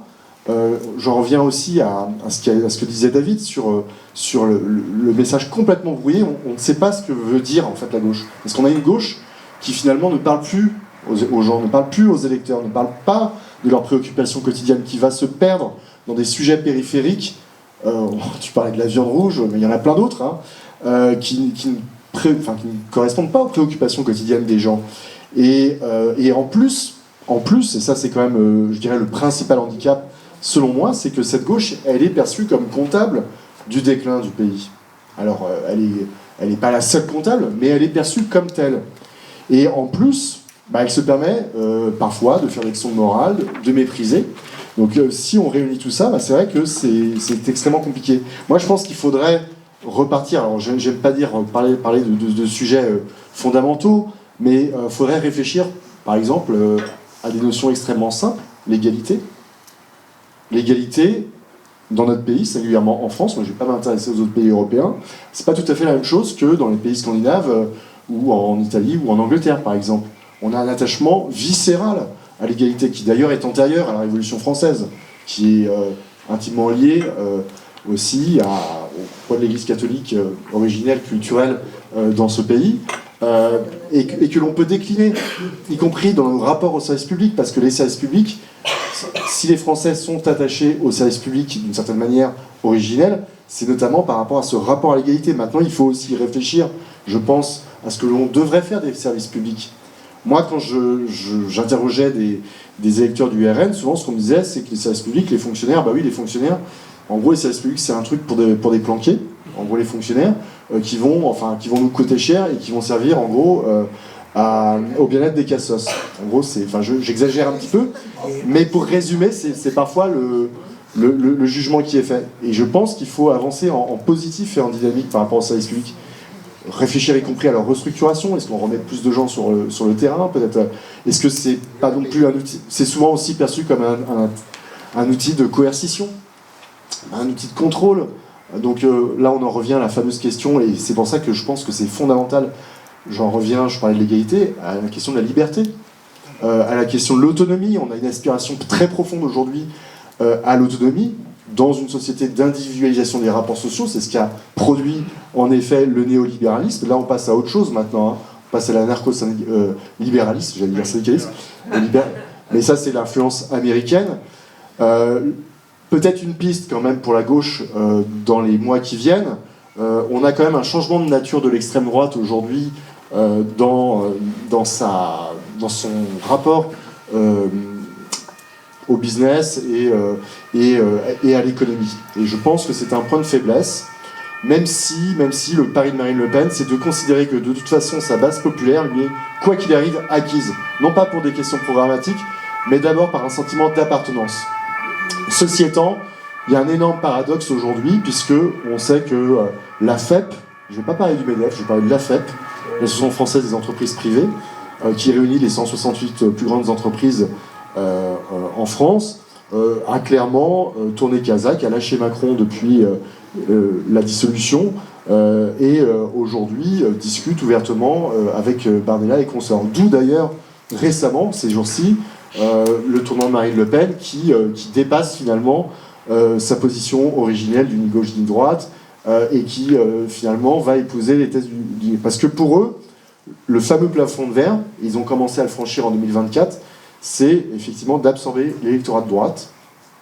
j'en reviens aussi à ce que disait David sur le message complètement brouillé. On ne sait pas ce que veut dire en fait la gauche. Parce qu'on a une gauche qui finalement ne parle plus aux gens, ne parle plus aux électeurs, ne parle pas de leurs préoccupations quotidiennes, qui va se perdre dans des sujets périphériques. Tu parlais de la viande rouge, mais il y en a plein d'autres, qui ne correspondent pas aux préoccupations quotidiennes des gens. Et en plus, et ça c'est quand même, je dirais, le principal handicap, selon moi, c'est que cette gauche, elle est perçue comme comptable du déclin du pays. Alors, elle n'est pas la seule comptable, mais elle est perçue comme telle. Et en plus, elle se permet parfois de faire des leçons de morale, de mépriser. Donc si on réunit tout ça, c'est vrai que c'est extrêmement compliqué. Moi, je pense qu'il faudrait repartir, alors j'aime pas dire parler de sujets fondamentaux, mais il faudrait réfléchir, par exemple, à des notions extrêmement simples, l'égalité. L'égalité, dans notre pays, singulièrement en France, moi je ne vais pas m'intéresser aux autres pays européens, c'est pas tout à fait la même chose que dans les pays scandinaves ou en Italie ou en Angleterre, par exemple. On a un attachement viscéral à l'égalité, qui d'ailleurs est antérieur à la Révolution française, qui est intimement lié aussi au poids de l'Église catholique originelle, culturelle dans ce pays, et que l'on peut décliner, y compris dans le rapport au service public, parce que les services publics, si les Français sont attachés au service public d'une certaine manière originelle, c'est notamment par rapport à ce rapport à l'égalité. Maintenant, il faut aussi réfléchir, je pense, à ce que l'on devrait faire des services publics. Moi, quand j'interrogeais des électeurs du RN, souvent ce qu'on me disait, c'est que les services publics, les fonctionnaires, les fonctionnaires, en gros, les services publics, c'est un truc pour des planqués. En gros, les fonctionnaires qui vont nous coûter cher et qui vont servir, en gros, au bien-être des cassos. En gros, j'exagère un petit peu, mais pour résumer, c'est parfois le jugement qui est fait. Et je pense qu'il faut avancer en positif et en dynamique par rapport aux services publics. Réfléchir y compris à leur restructuration. Est-ce qu'on remet plus de gens sur le terrain, peut-être? Est-ce que c'est pas non plus un outil? C'est souvent aussi perçu comme un outil de coercition, un outil de contrôle. Donc là, on en revient à la fameuse question, et c'est pour ça que je pense que c'est fondamental. J'en reviens, je parlais de l'égalité, à la question de la liberté, à la question de l'autonomie. On a une aspiration très profonde aujourd'hui à l'autonomie, dans une société d'individualisation des rapports sociaux. C'est ce qui a produit en effet le néolibéralisme. Là, on passe à autre chose maintenant. On passe à l'anarcho-libéralisme, j'allais dire syndicalisme. Mais ça, c'est l'influence américaine. Peut-être une piste quand même pour la gauche dans les mois qui viennent. On a quand même un changement de nature de l'extrême droite aujourd'hui dans son rapport au business et à l'économie. Et je pense que c'est un point de faiblesse, même si le pari de Marine Le Pen, c'est de considérer que de toute façon sa base populaire lui est, quoi qu'il arrive, acquise. Non pas pour des questions programmatiques, mais d'abord par un sentiment d'appartenance. Ceci étant, il y a un énorme paradoxe aujourd'hui, puisque on sait que la FEP, je ne vais pas parler du MEDEF, je vais parler de la FEP, l'Association française des entreprises privées, qui réunit les 168 plus grandes entreprises en France, a clairement tourné Kazakh, a lâché Macron depuis la dissolution, et aujourd'hui discute ouvertement avec Bardella et consorts. D'où d'ailleurs récemment, ces jours-ci, le tournant de Marine Le Pen qui dépasse finalement sa position originelle d'une gauche d'une droite et qui finalement va épouser les thèses du... Parce que pour eux, le fameux plafond de verre, ils ont commencé à le franchir en 2024, c'est effectivement d'absorber l'électorat de droite,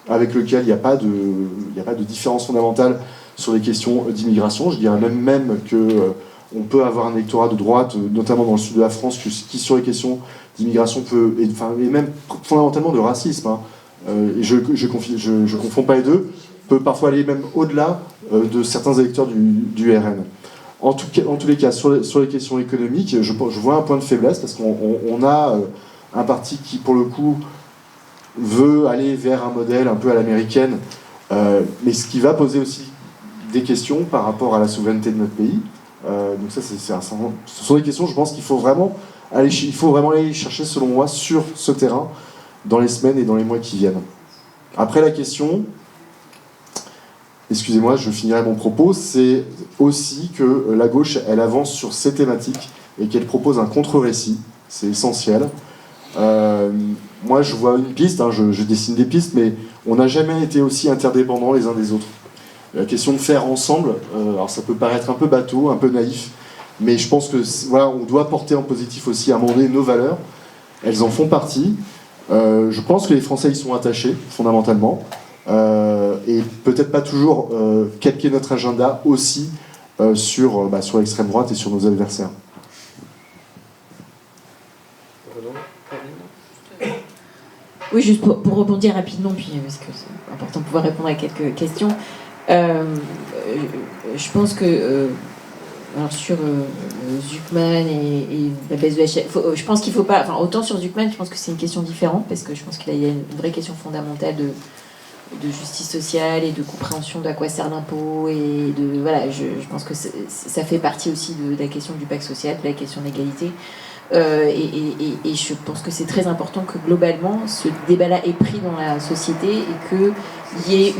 avec lequel il n'y a pas de différence fondamentale sur les questions d'immigration. Je dirais même qu'on peut avoir un électorat de droite, notamment dans le sud de la France, qui sur les questions d'immigration peut, et même fondamentalement de racisme, et je confonds pas les deux, peut parfois aller même au-delà de certains électeurs du RN. En tous les cas, sur les questions économiques, je vois un point de faiblesse, parce qu'on a un parti qui, pour le coup, veut aller vers un modèle un peu à l'américaine, mais ce qui va poser aussi des questions par rapport à la souveraineté de notre pays. Donc ça, ce sont des questions, je pense qu'il faut vraiment aller chercher, selon moi, sur ce terrain, dans les semaines et dans les mois qui viennent. Après, la question, excusez-moi, je finirai mon propos, c'est aussi que la gauche, elle avance sur ces thématiques et qu'elle propose un contre-récit, c'est essentiel. Moi, je vois une piste, je dessine des pistes, mais on n'a jamais été aussi interdépendants les uns des autres. La question de faire ensemble, alors ça peut paraître un peu bateau, un peu naïf, mais je pense que voilà, on doit porter en positif aussi à un moment donné nos valeurs. Elles en font partie. Je pense que les Français y sont attachés, fondamentalement, et peut-être pas toujours calquer notre agenda aussi sur l'extrême droite et sur nos adversaires.
Oui, juste pour rebondir rapidement, puis parce que c'est important de pouvoir répondre à quelques questions. Je pense que alors sur Zucman et la baisse de la chaîne, je pense qu'il faut pas. Enfin, autant sur Zucman, je pense que c'est une question différente, parce que je pense qu'il y a une vraie question fondamentale de justice sociale et de compréhension d'à quoi sert l'impôt, et de voilà, je pense que ça fait partie aussi de la question du pacte social, de la question de l'égalité. Et je pense que c'est très important que globalement ce débat-là est pris dans la société et qu'il y ait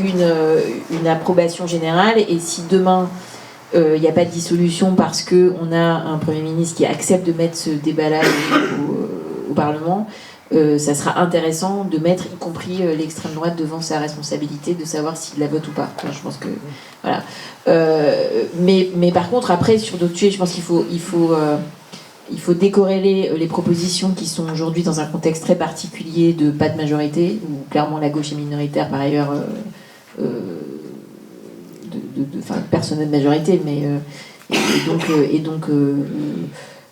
une approbation générale. Et si demain il n'y a pas de dissolution parce qu'on a un Premier ministre qui accepte de mettre ce débat-là au Parlement, ça sera intéressant de mettre y compris l'extrême droite devant sa responsabilité de savoir s'il la vote ou pas. Enfin, je pense que voilà. Mais par contre après sur d'autres sujets, je pense qu'il faut décorréler les propositions qui sont aujourd'hui dans un contexte très particulier de pas de majorité, où clairement la gauche est minoritaire par ailleurs, personne n'est de majorité, mais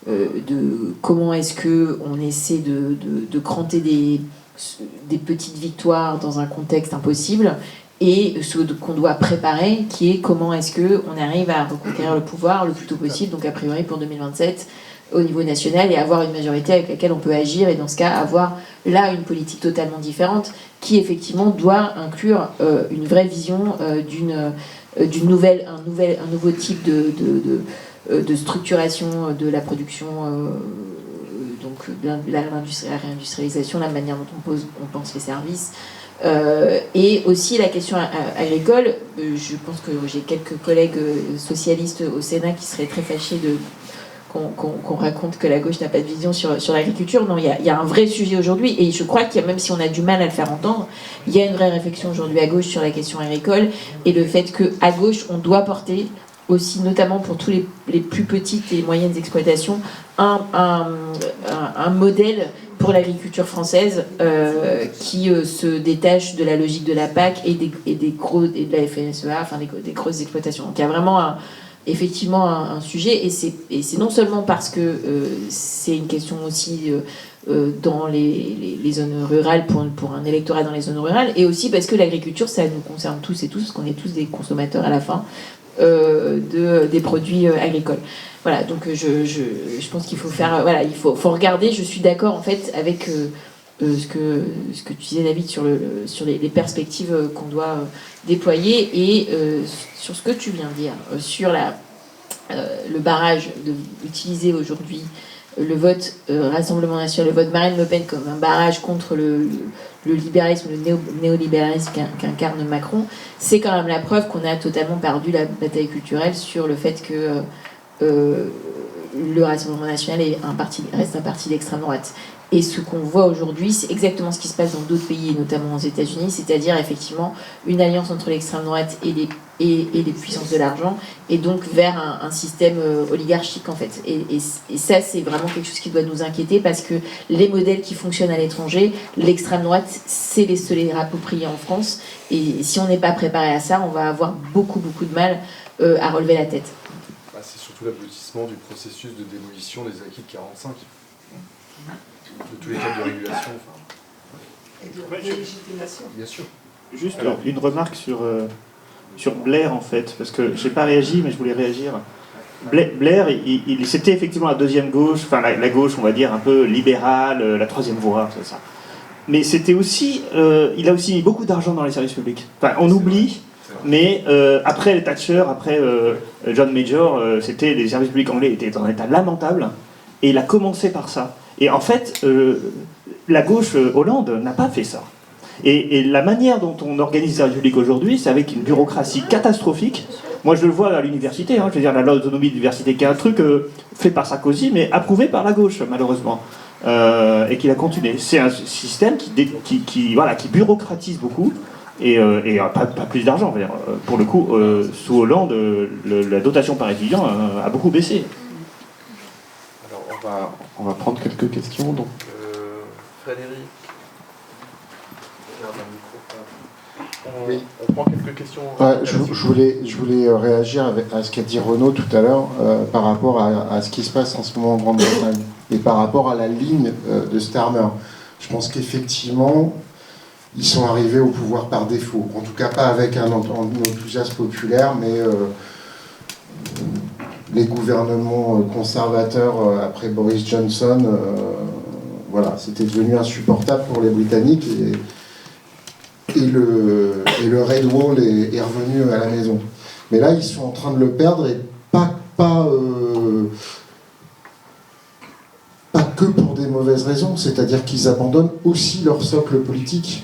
de comment est-ce que on essaie de cranter des petites victoires dans un contexte impossible, et ce qu'on doit préparer, qui est comment est-ce que on arrive à reconquérir le pouvoir le plus tôt possible, donc a priori pour 2027 au niveau national, et avoir une majorité avec laquelle on peut agir, et dans ce cas avoir là une politique totalement différente qui effectivement doit inclure une vraie vision un nouveau type de structuration de la production, donc la réindustrialisation, la manière dont on pense les services, et aussi la question agricole. Je pense que j'ai quelques collègues socialistes au Sénat qui seraient très fâchés qu'on raconte que la gauche n'a pas de vision sur l'agriculture. Non, il y a un vrai sujet aujourd'hui, et je crois qu'il y a, même si on a du mal à le faire entendre, il y a une vraie réflexion aujourd'hui à gauche sur la question agricole, et le fait qu'à gauche, on doit porter aussi, notamment pour tous les plus petites et moyennes exploitations, un modèle pour l'agriculture française qui se détache de la logique de la PAC et de la FNSEA, enfin des grosses exploitations. Donc il y a vraiment effectivement un sujet, et c'est non seulement parce que c'est une question aussi dans les zones rurales, pour un électorat dans les zones rurales, et aussi parce que l'agriculture, ça nous concerne tous et tous, parce qu'on est tous des consommateurs à la fin des produits agricoles. Voilà, donc je pense qu'il faut faire, voilà, il faut regarder. Je suis d'accord en fait avec ce que tu disais, David, sur les perspectives qu'on doit déployer, et sur ce que tu viens de dire sur le barrage, utiliser aujourd'hui le vote Rassemblement National, le vote Marine Le Pen comme un barrage contre le libéralisme, le néolibéralisme qu'incarne Macron. C'est quand même la preuve qu'on a totalement perdu la bataille culturelle sur le fait que le Rassemblement National reste un parti d'extrême droite. Et ce qu'on voit aujourd'hui, c'est exactement ce qui se passe dans d'autres pays, et notamment aux États-Unis, c'est-à-dire effectivement une alliance entre l'extrême droite et les puissances de l'argent, et donc vers un système oligarchique en fait. Et ça, c'est vraiment quelque chose qui doit nous inquiéter, parce que les modèles qui fonctionnent à l'étranger, l'extrême droite, c'est se les rapproprier en France. Et si on n'est pas préparé à ça, on va avoir beaucoup de mal à relever la tête.
C'est surtout l'aboutissement du processus de démolition des acquis de 45. De tous les cadres de régulation.
Et de légitimation.
Bien sûr.
Juste une remarque sur Blair, en fait, parce que j'ai pas réagi, mais je voulais réagir. Blair, c'était effectivement la deuxième gauche, enfin la gauche, on va dire, un peu libérale, la troisième voie, c'est ça. Mais c'était aussi, il a aussi mis beaucoup d'argent dans les services publics. Enfin, on oublie, mais après Thatcher, après John Major, c'était les services publics anglais étaient dans un état lamentable, et il a commencé par ça. Et en fait, la gauche Hollande n'a pas fait ça. Et la manière dont on organise les services publics aujourd'hui, c'est avec une bureaucratie catastrophique. Moi, je le vois à l'université, je veux dire, la loi d'autonomie de l'université, qui est un truc fait par Sarkozy, mais approuvé par la gauche, malheureusement, et qui a continué. C'est un système qui bureaucratise beaucoup, et pas plus d'argent. Pour le coup, sous Hollande, la dotation par étudiant a beaucoup baissé.
On va prendre quelques questions. Donc.
Frédéric.
Oui.
On prend quelques questions.
Ouais, je voulais réagir à ce qu'a dit Renaud tout à l'heure par rapport à ce qui se passe en ce moment en Grande-Bretagne et par rapport à la ligne de Starmer. Je pense qu'effectivement, ils sont arrivés au pouvoir par défaut. En tout cas, pas avec un enthousiasme populaire, mais les gouvernements conservateurs après Boris Johnson, voilà, c'était devenu insupportable pour les Britanniques, et le Red Wall est revenu à la maison. Mais là, ils sont en train de le perdre, et pas que pour des mauvaises raisons, c'est-à-dire qu'ils abandonnent aussi leur socle politique.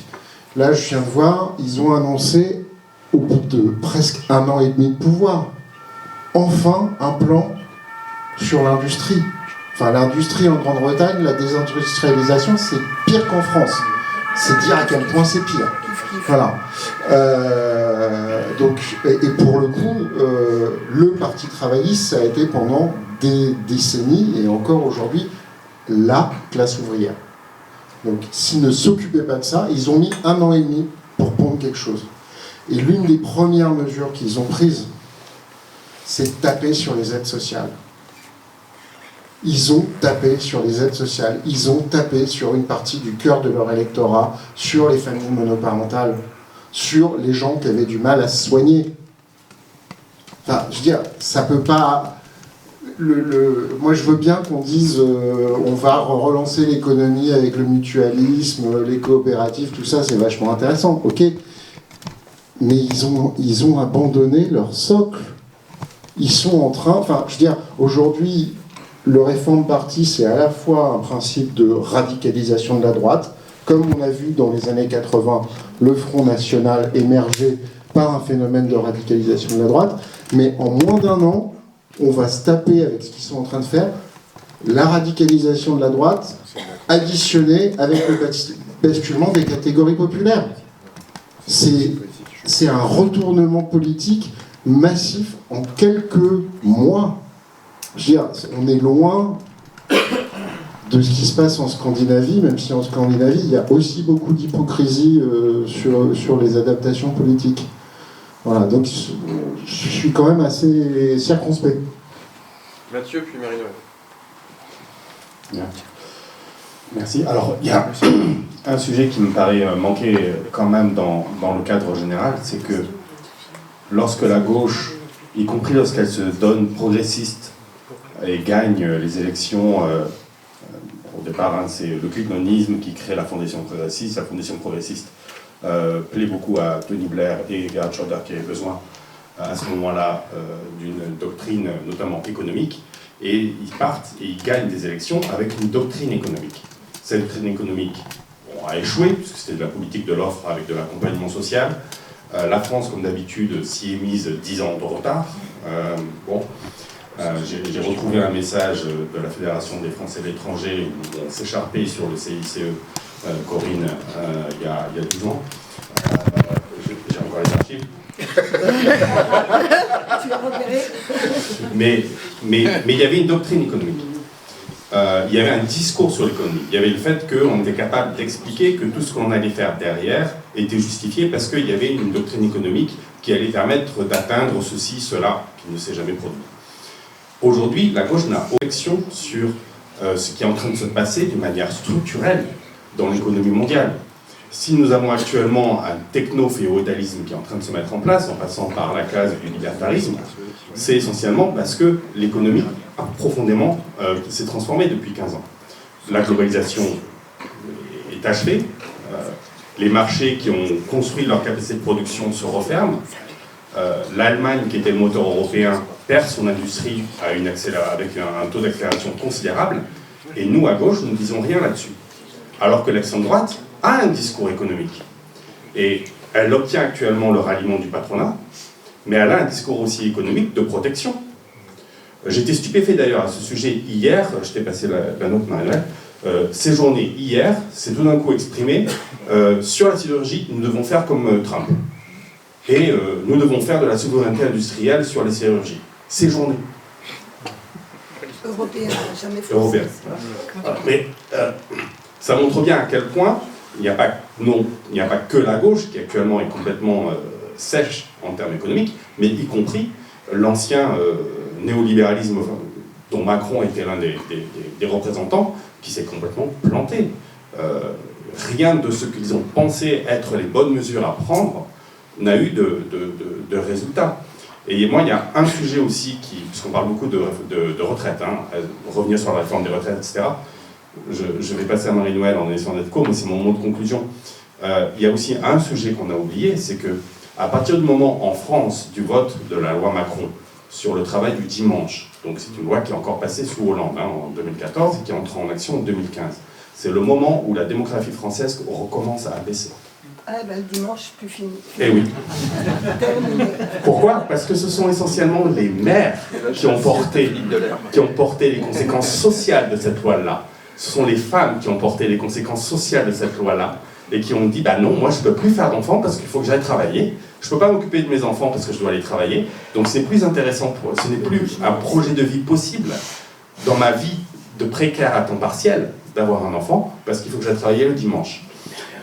Là, je viens de voir, ils ont annoncé, au bout de presque 1 an et demi de pouvoir, enfin un plan sur l'industrie. Enfin, l'industrie en Grande-Bretagne, la désindustrialisation, c'est pire qu'en France. C'est dire à quel point c'est pire. Voilà. Donc, et pour le coup, le Parti travailliste, ça a été pendant des décennies, et encore aujourd'hui, la classe ouvrière. Donc, s'ils ne s'occupaient pas de ça, ils ont mis 1 an et demi pour pondre quelque chose. Et l'une des premières mesures qu'ils ont prises, c'est de taper sur les aides sociales. Ils ont tapé sur les aides sociales, ils ont tapé sur une partie du cœur de leur électorat, sur les familles monoparentales, sur les gens qui avaient du mal à se soigner. Enfin, je veux dire, ça peut pas... Moi, je veux bien qu'on dise on va relancer l'économie avec le mutualisme, les coopératives, tout ça, c'est vachement intéressant, ok. Mais ils ont abandonné leur socle. Ils sont en train... Enfin, je veux dire, aujourd'hui... Le Reform Party, c'est à la fois un principe de radicalisation de la droite, comme on a vu dans les années 80, le Front National émerger par un phénomène de radicalisation de la droite, mais en moins d'1 an, on va se taper avec ce qu'ils sont en train de faire, la radicalisation de la droite, additionnée avec le basculement des catégories populaires. C'est un retournement politique massif en quelques mois. Je veux dire, on est loin de ce qui se passe en Scandinavie, même si en Scandinavie, il y a aussi beaucoup d'hypocrisie sur les adaptations politiques. Voilà, donc je suis quand même assez circonspect.
Mathieu, puis Marie-Noël.
Bien. Merci. Alors, il y a un sujet qui me paraît manquer quand même dans le cadre général, c'est que lorsque la gauche, y compris lorsqu'elle se donne progressiste et gagne les élections, au départ, hein, c'est le clignonisme qui crée la Fondation progressiste. La Fondation progressiste plaît beaucoup à Tony Blair et Gerhard Schröder qui avaient besoin à ce moment-là d'une doctrine notamment économique, et ils partent et ils gagnent des élections avec une doctrine économique. Cette doctrine économique a échoué, puisque c'était de la politique de l'offre avec de l'accompagnement social. La France, comme d'habitude, s'y est mise 10 ans de retard. J'ai retrouvé un message de la Fédération des Français de l'étranger où on s'écharpait sur le CICE, Corinne, il y a 12 ans. J'ai encore les archives.
Tu as repéré.
Mais il y avait une doctrine économique. Il y avait un discours sur l'économie. Il y avait le fait qu'on était capable d'expliquer que tout ce qu'on allait faire derrière était justifié parce qu'il y avait une doctrine économique qui allait permettre d'atteindre ceci, cela, qui ne s'est jamais produit. Aujourd'hui, la gauche n'a aucune action sur ce qui est en train de se passer d'une manière structurelle dans l'économie mondiale. Si nous avons actuellement un techno-féodalisme qui est en train de se mettre en place, en passant par la case du libertarisme, c'est essentiellement parce que l'économie a profondément s'est transformée depuis 15 ans. La globalisation est achevée, les marchés qui ont construit leur capacité de production se referment, l'Allemagne, qui était le moteur européen, perd son industrie avec un taux d'accélération considérable, et nous, à gauche, nous ne disons rien là-dessus. Alors que l'extrême droite a un discours économique. Et elle obtient actuellement le ralliement du patronat, mais elle a un discours aussi économique de protection. J'étais stupéfait d'ailleurs à ce sujet hier, je t'ai passé la note, Marie-Noël, ces journées hier, c'est tout d'un coup exprimé, sur la sidérurgie, nous devons faire comme Trump. Et nous devons faire de la souveraineté industrielle sur les sidérurgies. Ces journées.
Européen, jamais français.
Européen. Mais ça montre bien à quel point il n'y a pas que la gauche qui actuellement est complètement sèche en termes économiques, mais y compris l'ancien néolibéralisme dont Macron était l'un des représentants, qui s'est complètement planté. Rien de ce qu'ils ont pensé être les bonnes mesures à prendre n'a eu de résultat. Et moi, il y a un sujet aussi, puisqu'on parle beaucoup de retraite, hein, revenir sur la réforme des retraites, etc. Je vais passer à Marie-Noël en essayant d'être court, mais c'est mon mot de conclusion. Il y a aussi un sujet qu'on a oublié, c'est que à partir du moment en France du vote de la loi Macron sur le travail du dimanche, donc c'est une loi qui est encore passée sous Hollande en 2014 et qui est entrée en action en 2015, c'est le moment où la démographie française recommence à baisser.
Ah ben le dimanche, plus fini.
Eh oui. Pourquoi? Parce que ce sont essentiellement les maires qui ont porté les conséquences sociales de cette loi-là. Ce sont les femmes qui ont porté les conséquences sociales de cette loi-là et qui ont dit bah non, moi je ne peux plus faire d'enfants parce qu'il faut que j'aille travailler. Je ne peux pas m'occuper de mes enfants parce que je dois aller travailler. Donc c'est plus intéressant ce n'est plus un projet de vie possible dans ma vie de précaire à temps partiel d'avoir un enfant parce qu'il faut que j'aille travailler le dimanche.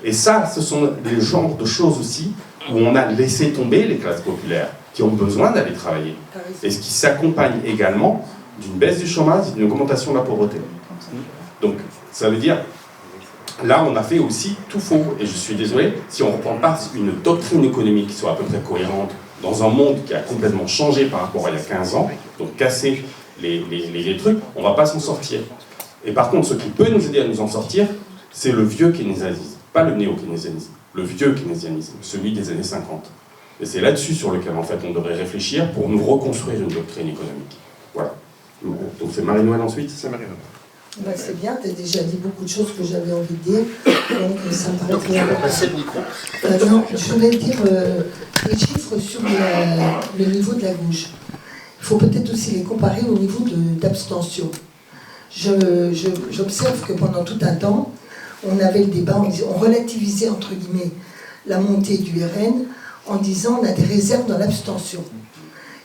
Et ça, ce sont les genres de choses aussi où on a laissé tomber les classes populaires qui ont besoin d'aller travailler. Et ce qui s'accompagne également d'une baisse du chômage et d'une augmentation de la pauvreté. Donc, ça veut dire, là, on a fait aussi tout faux. Et je suis désolé, si on ne reprend pas une doctrine économique qui soit à peu près cohérente dans un monde qui a complètement changé par rapport à il y a 15 ans, donc casser les trucs, on ne va pas s'en sortir. Et par contre, ce qui peut nous aider à nous en sortir, c'est le vieux keynésianisme. Pas le néo-keynésianisme, le vieux keynésianisme, celui des années 50. Et c'est là-dessus sur lequel, en fait, on devrait réfléchir pour nous reconstruire une doctrine économique. Voilà. Donc c'est Marie-Noël ensuite, c'est Marie-Noël.
Ben, c'est bien, tu as déjà dit beaucoup de choses que j'avais envie de dire, donc ça me paraît très important. Non, je voulais dire les chiffres sur le niveau de la gauche. Il faut peut-être aussi les comparer au niveau d'abstention. J'observe que pendant tout un temps, on avait le débat, on relativisait entre guillemets la montée du RN en disant on a des réserves dans l'abstention.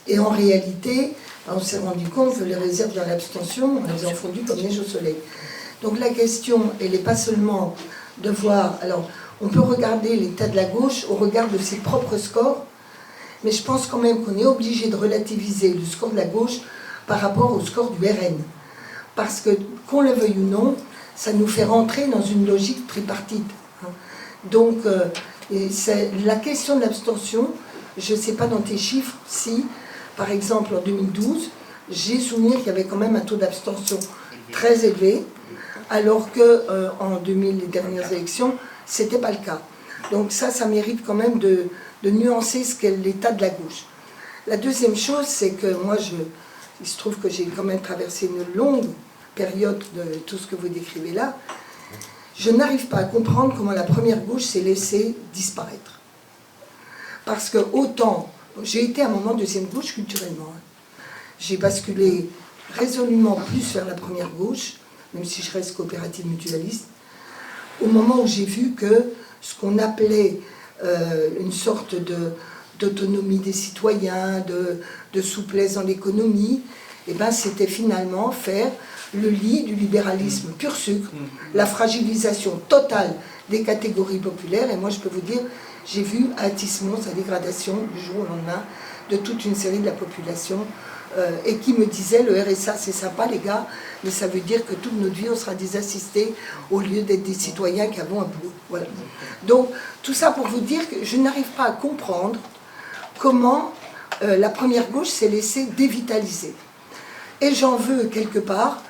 Et en réalité, on s'est rendu compte que les réserves dans l'abstention, on les a fondues comme neige au soleil. Donc la question, elle n'est pas seulement de voir, alors on peut regarder l'état de la gauche au regard de ses propres scores, mais je pense quand même qu'on est obligé de relativiser le score de la gauche par rapport au score du RN. Parce que, qu'on le veuille ou non, ça nous fait rentrer dans une logique tripartite. Donc, c'est la question de l'abstention, je ne sais pas dans tes chiffres si, par exemple, en 2012, j'ai souvenir qu'il y avait quand même un taux d'abstention très élevé, alors qu'en 2000, les dernières élections, ce n'était pas le cas. Donc ça mérite quand même de nuancer ce qu'est l'état de la gauche. La deuxième chose, c'est que moi, il se trouve que j'ai quand même traversé une longue période de tout ce que vous décrivez là. Je n'arrive pas à comprendre comment la première gauche s'est laissée disparaître. Parce que autant, j'ai été à un moment deuxième gauche culturellement. J'ai basculé résolument plus vers la première gauche, même si je reste coopérative mutualiste, au moment où j'ai vu que ce qu'on appelait une sorte d'autonomie des citoyens, de souplesse dans l'économie, eh ben, c'était finalement faire le lit du libéralisme pur sucre, la fragilisation totale des catégories populaires. Et moi, je peux vous dire, j'ai vu hâtissement sa dégradation du jour au lendemain de toute une série de la population et qui me disait, le RSA, c'est sympa les gars, mais ça veut dire que toute notre vie, on sera des assistés au lieu d'être des citoyens qui avons un boulot. Voilà. Donc, tout ça pour vous dire que je n'arrive pas à comprendre comment la première gauche s'est laissée dévitaliser. Et j'en veux, quelque part,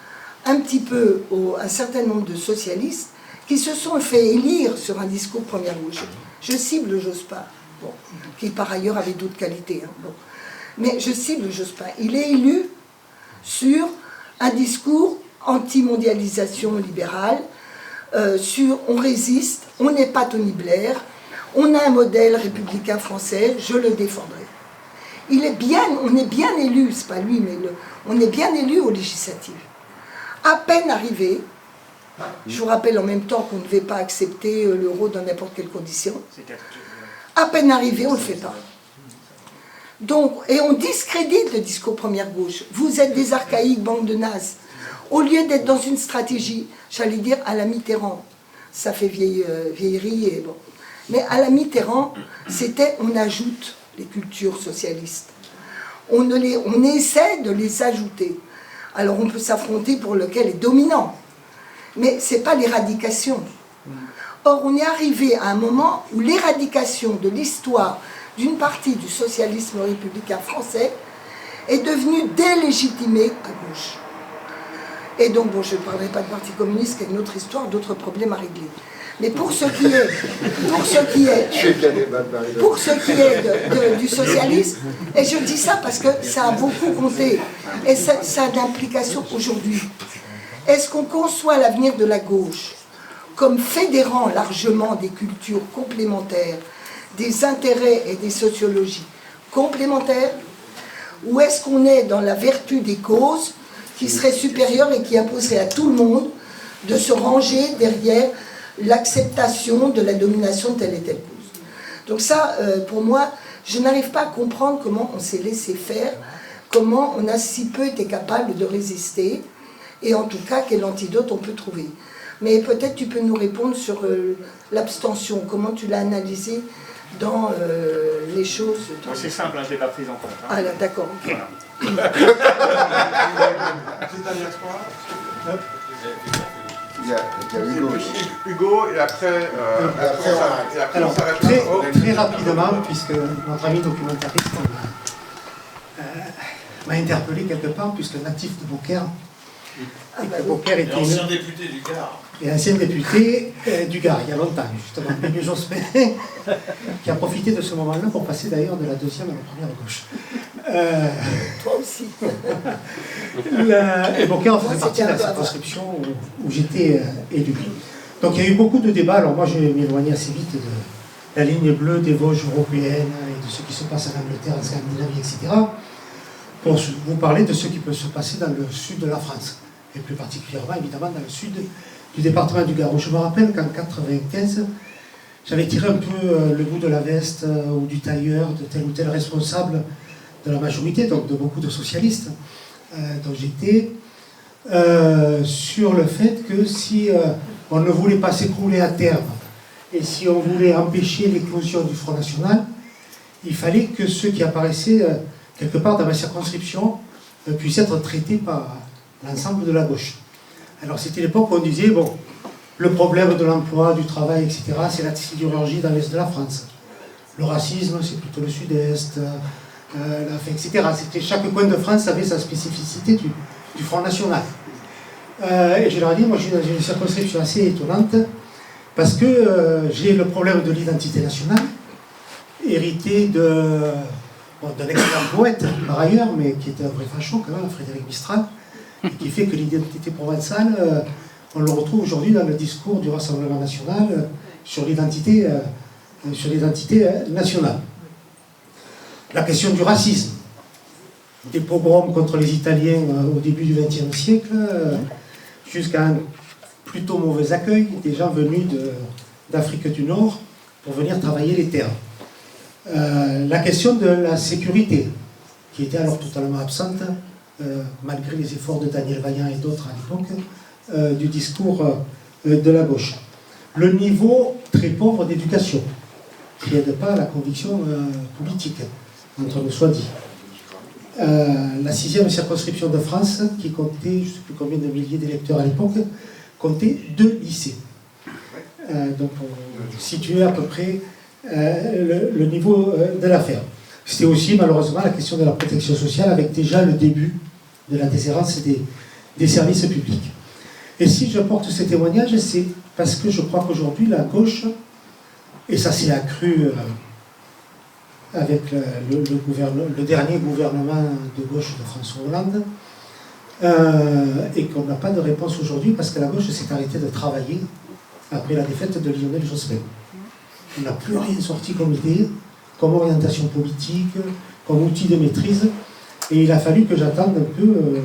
un petit peu un certain nombre de socialistes qui se sont fait élire sur un discours première gauche. Je cible Jospin, bon, qui par ailleurs avait d'autres qualités. Hein, bon. Mais je cible Jospin. Il est élu sur un discours anti-mondialisation libérale, sur on résiste, on n'est pas Tony Blair, on a un modèle républicain français, je le défendrai. On est bien élu, c'est pas lui, mais on est bien élu aux législatives. À peine arrivé, je vous rappelle en même temps qu'on ne devait pas accepter l'euro dans n'importe quelle condition. À peine arrivé, on ne le fait pas. Donc, et on discrédite le discours première gauche. Vous êtes des archaïques, bande de nazes. Au lieu d'être dans une stratégie, j'allais dire à la Mitterrand, ça fait vieillerie et bon. Mais à la Mitterrand, c'était on ajoute les cultures socialistes. On essaie de les ajouter. Alors on peut s'affronter pour lequel est dominant. Mais ce n'est pas l'éradication. Or, on est arrivé à un moment où l'éradication de l'histoire d'une partie du socialisme républicain français est devenue délégitimée à gauche. Et donc, bon, je ne parlerai pas de Parti communiste, qui a une autre histoire, d'autres problèmes à régler. Mais pour ce qui est du socialisme, et je dis ça parce que ça a beaucoup compté, et ça a d'implication aujourd'hui. Est-ce qu'on conçoit l'avenir de la gauche comme fédérant largement des cultures complémentaires, des intérêts et des sociologies complémentaires, ou est-ce qu'on est dans la vertu des causes qui serait supérieure et qui imposerait à tout le monde de se ranger derrière l'acceptation de la domination de telle et telle cause. Donc ça, pour moi, je n'arrive pas à comprendre comment on s'est laissé faire, comment on a si peu été capable de résister, et en tout cas, quel antidote on peut trouver. Mais peut-être tu peux nous répondre sur l'abstention, comment tu l'as analysé dans les choses.
C'est simple, hein, je ne l'ai pas prise en compte. Hein.
Ah là, d'accord. Okay.
Voilà.
Il y a Hugo.
Hugo, et après,
alors, très rapidement, puisque notre ami documentariste m'a interpellé quelque part, puisque natif de Beaucaire, et que Beaucaire était
ancien député du Gard.
Et ancien député du Gard, il y a longtemps, justement, Bébé Jospin, qui a profité de ce moment-là pour passer d'ailleurs de la deuxième à la première gauche.
Toi aussi.
Et Beaucaire faisait partie de la circonscription où j'étais élu. Donc il y a eu beaucoup de débats. Alors moi, je m'éloignais assez vite de la ligne bleue des Vosges européennes et de ce qui se passe en Angleterre, en Scandinavie, etc. Pour vous parler de ce qui peut se passer dans le sud de la France. Et plus particulièrement, évidemment, dans le sud du département du Gard. Je me rappelle qu'en 1995, j'avais tiré un peu le bout de la veste ou du tailleur de tel ou tel responsable de la majorité, donc de beaucoup de socialistes, dont j'étais, sur le fait que si on ne voulait pas s'écrouler à terme, et si on voulait empêcher l'éclosion du Front National, il fallait que ceux qui apparaissaient quelque part dans ma circonscription puissent être traités par l'ensemble de la gauche. Alors c'était l'époque où on disait, bon, le problème de l'emploi, du travail, etc., c'est la sidérurgie dans l'Est de la France. Le racisme, c'est plutôt le Sud-Est, etc. Chaque coin de France avait sa spécificité du Front National. Et je leur ai dit, moi je suis dans une circonscription assez étonnante, parce que j'ai le problème de l'identité nationale, hérité d'un excellent poète par ailleurs, mais qui était un vrai facho quand même, Frédéric Mistral, et qui fait que l'identité provençale, on le retrouve aujourd'hui dans le discours du Rassemblement national sur l'identité nationale. La question du racisme, des pogroms contre les Italiens au début du XXe siècle, jusqu'à un plutôt mauvais accueil des gens venus d'Afrique du Nord pour venir travailler les terres. La question de la sécurité, qui était alors totalement absente, malgré les efforts de Daniel Vaillant et d'autres à l'époque, du discours de la gauche. Le niveau très pauvre d'éducation, qui n'aide pas à la conviction politique, entre nous soit dit. La 6e circonscription de France, qui comptait, je ne sais plus combien de milliers d'électeurs à l'époque, comptait 2 lycées. Donc on situait à peu près le niveau de l'affaire. C'était aussi malheureusement la question de la protection sociale, avec déjà le début de la déshérence des services publics. Et si je porte ce témoignage, c'est parce que je crois qu'aujourd'hui la gauche, et ça s'est accru avec le dernier gouvernement de gauche de François Hollande, et qu'on n'a pas de réponse aujourd'hui parce que la gauche s'est arrêtée de travailler après la défaite de Lionel Jospin. On n'a plus rien sorti comme idée, comme orientation politique, comme outil de maîtrise, et il a fallu que j'attende un peu,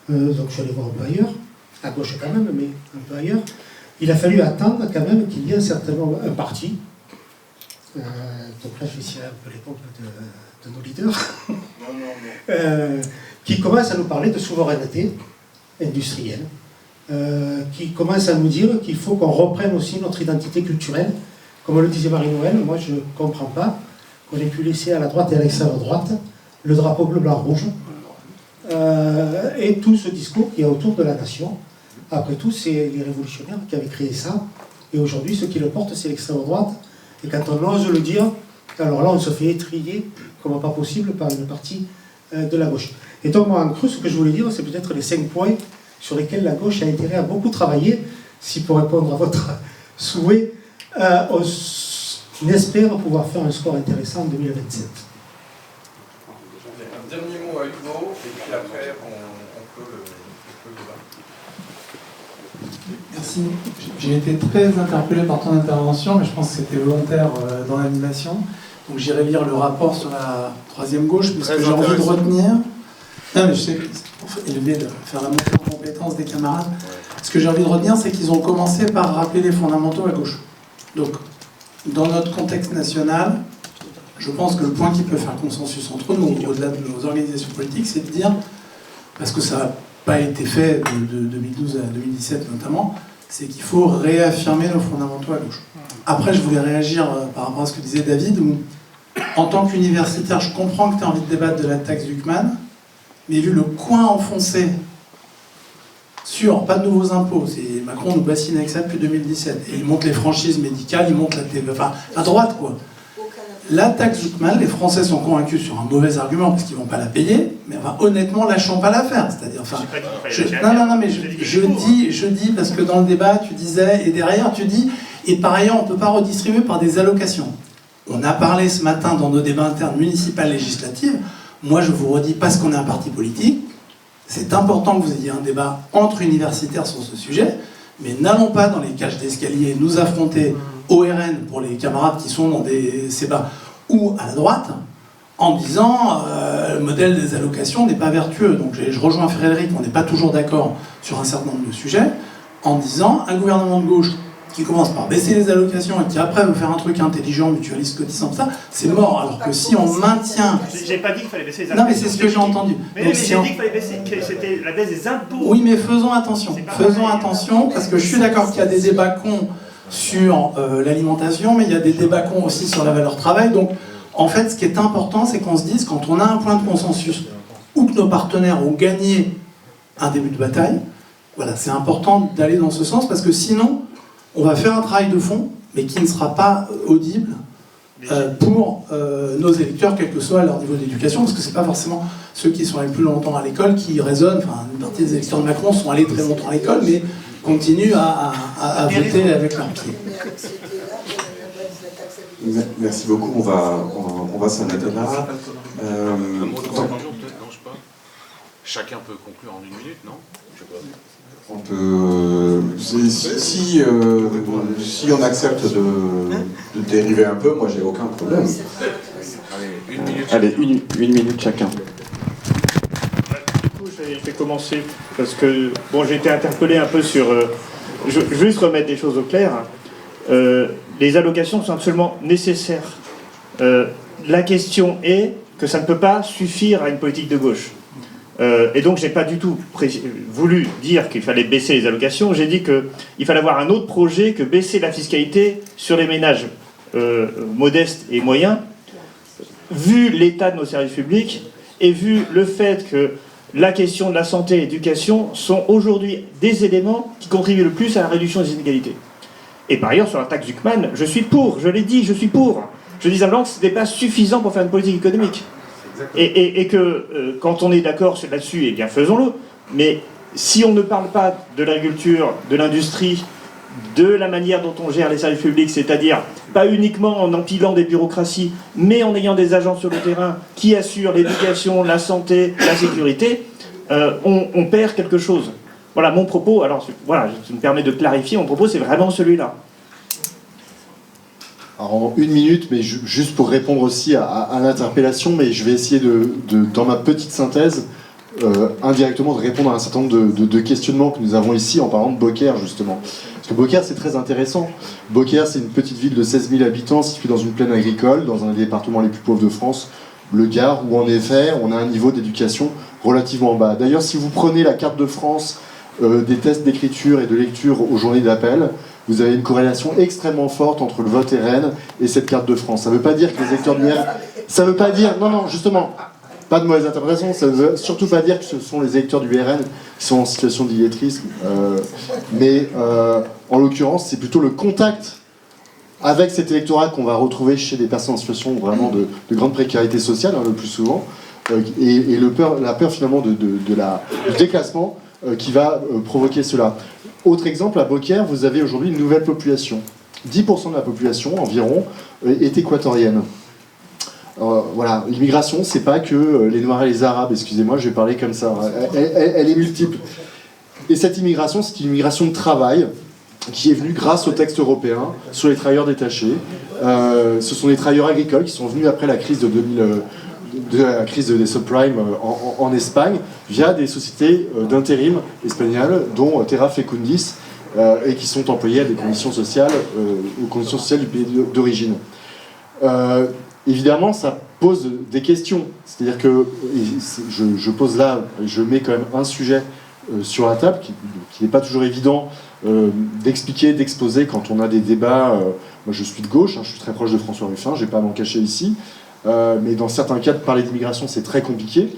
donc je suis allé voir un peu ailleurs, à gauche quand même, mais un peu ailleurs, il a fallu attendre quand même qu'il y ait un parti, donc là je vais tirer un peu les pompes de nos leaders, qui commence à nous parler de souveraineté industrielle, qui commence à nous dire qu'il faut qu'on reprenne aussi notre identité culturelle. Comme le disait Marie-Noël, moi je ne comprends pas qu'on ait pu laisser à la droite et à l'extrême droite le drapeau bleu, blanc, rouge, et tout ce discours qui est autour de la nation. Après tout, c'est les révolutionnaires qui avaient créé ça, et aujourd'hui ceux qui le portent, c'est l'extrême droite, et quand on ose le dire, alors là on se fait étrier comme pas possible par une partie de la gauche. Et donc moi en cru, ce que je voulais dire, c'est peut-être les 5 points sur lesquels la gauche a intérêt à beaucoup travailler, si pour répondre à votre souhait, on espère pouvoir faire un score intéressant en 2027.
Un dernier mot à Hugo, et puis après on clôt le débat.
Merci. J'ai été très interpellé par ton intervention, mais je pense que c'était volontaire dans l'animation. Donc j'irai lire le rapport sur la 3e gauche, parce que j'ai envie de retenir. Non, mais je sais, c'est élevé de faire la montée en compétence des camarades. Ce que j'ai envie de retenir, c'est qu'ils ont commencé par rappeler les fondamentaux à gauche. Donc, dans notre contexte national, je pense que le point qui peut faire consensus entre nous, au-delà de nos organisations politiques, c'est de dire, parce que ça n'a pas été fait de 2012 à 2017 notamment, c'est qu'il faut réaffirmer nos fondamentaux à gauche. Après, je voulais réagir par rapport à ce que disait David, où, en tant qu'universitaire, je comprends que tu as envie de débattre de la taxe Zuckman, mais vu le coin enfoncé sur pas de nouveaux impôts, c'est Macron nous bassine avec ça depuis 2017, et il monte les franchises médicales, il monte la TV, enfin à droite quoi. La taxe Zuckman, les Français sont convaincus sur un mauvais argument parce qu'ils vont pas la payer, mais enfin, honnêtement lâchons pas l'affaire, c'est-à-dire enfin, non mais je dis parce que dans le débat tu disais, et derrière tu dis, et par ailleurs on peut pas redistribuer par des allocations. On a parlé ce matin dans nos débats internes municipales législatives. Moi, je vous redis, parce qu'on est un parti politique, c'est important que vous ayez un débat entre universitaires sur ce sujet, mais n'allons pas dans les cages d'escalier nous affronter au RN pour les camarades qui sont dans des CEBA ou à la droite, en disant le modèle des allocations n'est pas vertueux. Donc je rejoins Frédéric, on n'est pas toujours d'accord sur un certain nombre de sujets, en disant un gouvernement de gauche qui commence par baisser les allocations et qui après veut faire un truc intelligent, mutualiste, cotisant, ça, c'est mort. Alors que si on maintient...
J'ai pas dit qu'il fallait baisser les allocations.
Non mais c'est ce que j'ai entendu.
Mais j'ai dit qu'il fallait baisser, que c'était la baisse des impôts.
Oui mais faisons attention. Faisons attention, parce que je suis d'accord qu'il y a des débats cons sur l'alimentation, mais il y a des débats cons aussi sur la valeur travail. Donc En fait, ce qui est important, c'est qu'on se dise, quand on a un point de consensus, ou que nos partenaires ont gagné un début de bataille, voilà, c'est important d'aller dans ce sens, parce que sinon, on va faire un travail de fond, mais qui ne sera pas audible pour nos électeurs, quel que soit leur niveau d'éducation, parce que c'est pas forcément ceux qui sont allés plus longtemps à l'école qui résonnent. Enfin, une partie des électeurs de Macron sont allés très longtemps à l'école, mais continuent à voter avec leurs pieds.
Merci beaucoup, on va s'arrêter là.
Chacun peut conclure en 1 minute, non? Je sais pas.
On peut, si on accepte de dériver un peu, moi j'ai aucun problème.
Allez, 1 minute.
Allez, une minute chacun.
Du coup, je vais commencer parce que bon, j'ai été interpellé un peu sur. Je veux juste remettre des choses au clair. Les allocations sont absolument nécessaires. La question est que ça ne peut pas suffire à une politique de gauche. Et donc, je n'ai pas du tout voulu dire qu'il fallait baisser les allocations. J'ai dit qu'il fallait avoir un autre projet que baisser la fiscalité sur les ménages modestes et moyens, vu l'état de nos services publics et vu le fait que la question de la santé et l'éducation sont aujourd'hui des éléments qui contribuent le plus à la réduction des inégalités. Et par ailleurs, sur la taxe Zuckman, je suis pour, je l'ai dit, je suis pour. Je dis simplement que ce n'est pas suffisant pour faire une politique économique. Et que quand on est d'accord là-dessus, eh bien faisons-le. Mais si on ne parle pas de l'agriculture, de l'industrie, de la manière dont on gère les services publics, c'est-à-dire pas uniquement en empilant des bureaucraties, mais en ayant des agents sur le terrain qui assurent l'éducation, la santé, la sécurité, on perd quelque chose. Voilà mon propos. Alors voilà, je me permets de clarifier, mon propos c'est vraiment celui-là.
Alors, en 1 minute, mais juste pour répondre aussi à l'interpellation, mais je vais essayer dans ma petite synthèse, indirectement de répondre à un certain nombre de questionnements que nous avons ici en parlant de Beaucaire, justement. Parce que Beaucaire, c'est très intéressant. Beaucaire, c'est une petite ville de 16 000 habitants située dans une plaine agricole, dans un des départements les plus pauvres de France, le Gard, où en effet, on a un niveau d'éducation relativement bas. D'ailleurs, si vous prenez la carte de France des tests d'écriture et de lecture aux journées d'appel, vous avez une corrélation extrêmement forte entre le vote RN et cette carte de France. Ça ne veut pas dire que les électeurs du RN... Ça ne veut pas dire... Non, justement, pas de mauvaise interprétation. Ça ne veut surtout pas dire que ce sont les électeurs du RN qui sont en situation d'illettrisme. Mais en l'occurrence, c'est plutôt le contact avec cet électorat qu'on va retrouver chez des personnes en situation vraiment de grande précarité sociale, le plus souvent, et la peur finalement du déclassement qui va provoquer cela. Autre exemple, à Beaucaire, vous avez aujourd'hui une nouvelle population. 10% de la population, environ, est équatorienne. Voilà, l'immigration, c'est pas que les Noirs et les Arabes, excusez-moi, je vais parler comme ça, elle est multiple. Et cette immigration, c'est une immigration de travail qui est venue grâce au texte européen sur les travailleurs détachés. Ce sont les travailleurs agricoles qui sont venus après la crise de la crise des subprimes en Espagne, via des sociétés d'intérim espagnoles, dont Terra Fecundis, et qui sont employés à des conditions sociales, aux conditions sociales du pays d'origine. Évidemment, ça pose des questions. C'est-à-dire que je pose là, je mets quand même un sujet sur la table qui n'est pas toujours évident d'expliquer, d'exposer quand on a des débats. Moi, je suis de gauche, je suis très proche de François Ruffin, je ne vais pas m'en cacher ici. Mais dans certains cas, de parler d'immigration, c'est très compliqué.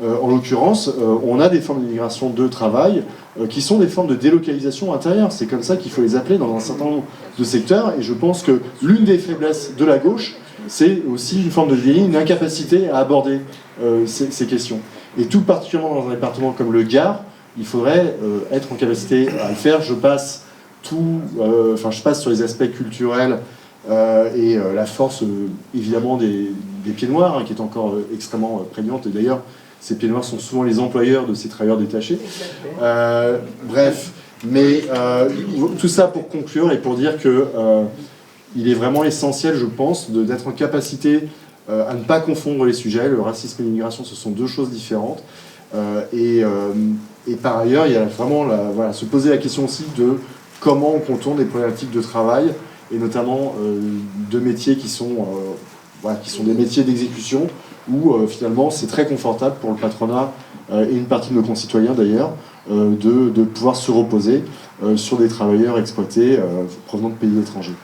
En l'occurrence, on a des formes d'immigration de travail qui sont des formes de délocalisation intérieure. C'est comme ça qu'il faut les appeler dans un certain nombre de secteurs. Et je pense que l'une des faiblesses de la gauche, c'est aussi une forme de déni, une incapacité à aborder ces questions. Et tout particulièrement dans un département comme le Gard, il faudrait être en capacité à le faire. Je passe sur les aspects culturels et la force, évidemment, des pieds noirs, qui est encore extrêmement prégnante. Et d'ailleurs, ces pieds noirs sont souvent les employeurs de ces travailleurs détachés. Bref, mais tout ça pour conclure et pour dire que il est vraiment essentiel, je pense, d'être en capacité à ne pas confondre les sujets. Le racisme et l'immigration, ce sont deux choses différentes. Et par ailleurs, il y a vraiment se poser la question aussi de comment on contourne les problématiques de travail, et notamment de métiers qui sont des métiers d'exécution, où finalement c'est très confortable pour le patronat et une partie de nos concitoyens d'ailleurs de pouvoir se reposer sur des travailleurs exploités provenant de pays étrangers.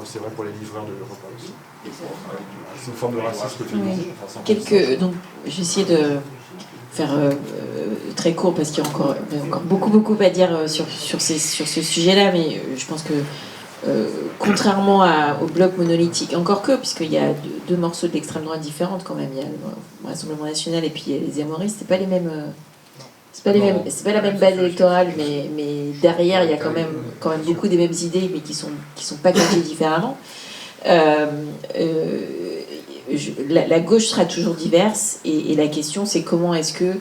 c'est vrai pour les livreurs de repas aussi. C'est une forme de racisme féminin.
Oui. Donc, j'ai essayé de faire très court parce qu'il y a encore beaucoup à dire sur ce sujet-là, mais je pense que contrairement au bloc monolithique, encore que, puisqu'il y a deux morceaux de l'extrême droite différentes quand même, il y a le Rassemblement National et puis les Amoristes, c'est pas les mêmes. C'est pas la même base électorale, mais derrière il y a quand même beaucoup des mêmes idées, mais qui sont packagées différemment. La gauche sera toujours diverse, et la question c'est comment est-ce que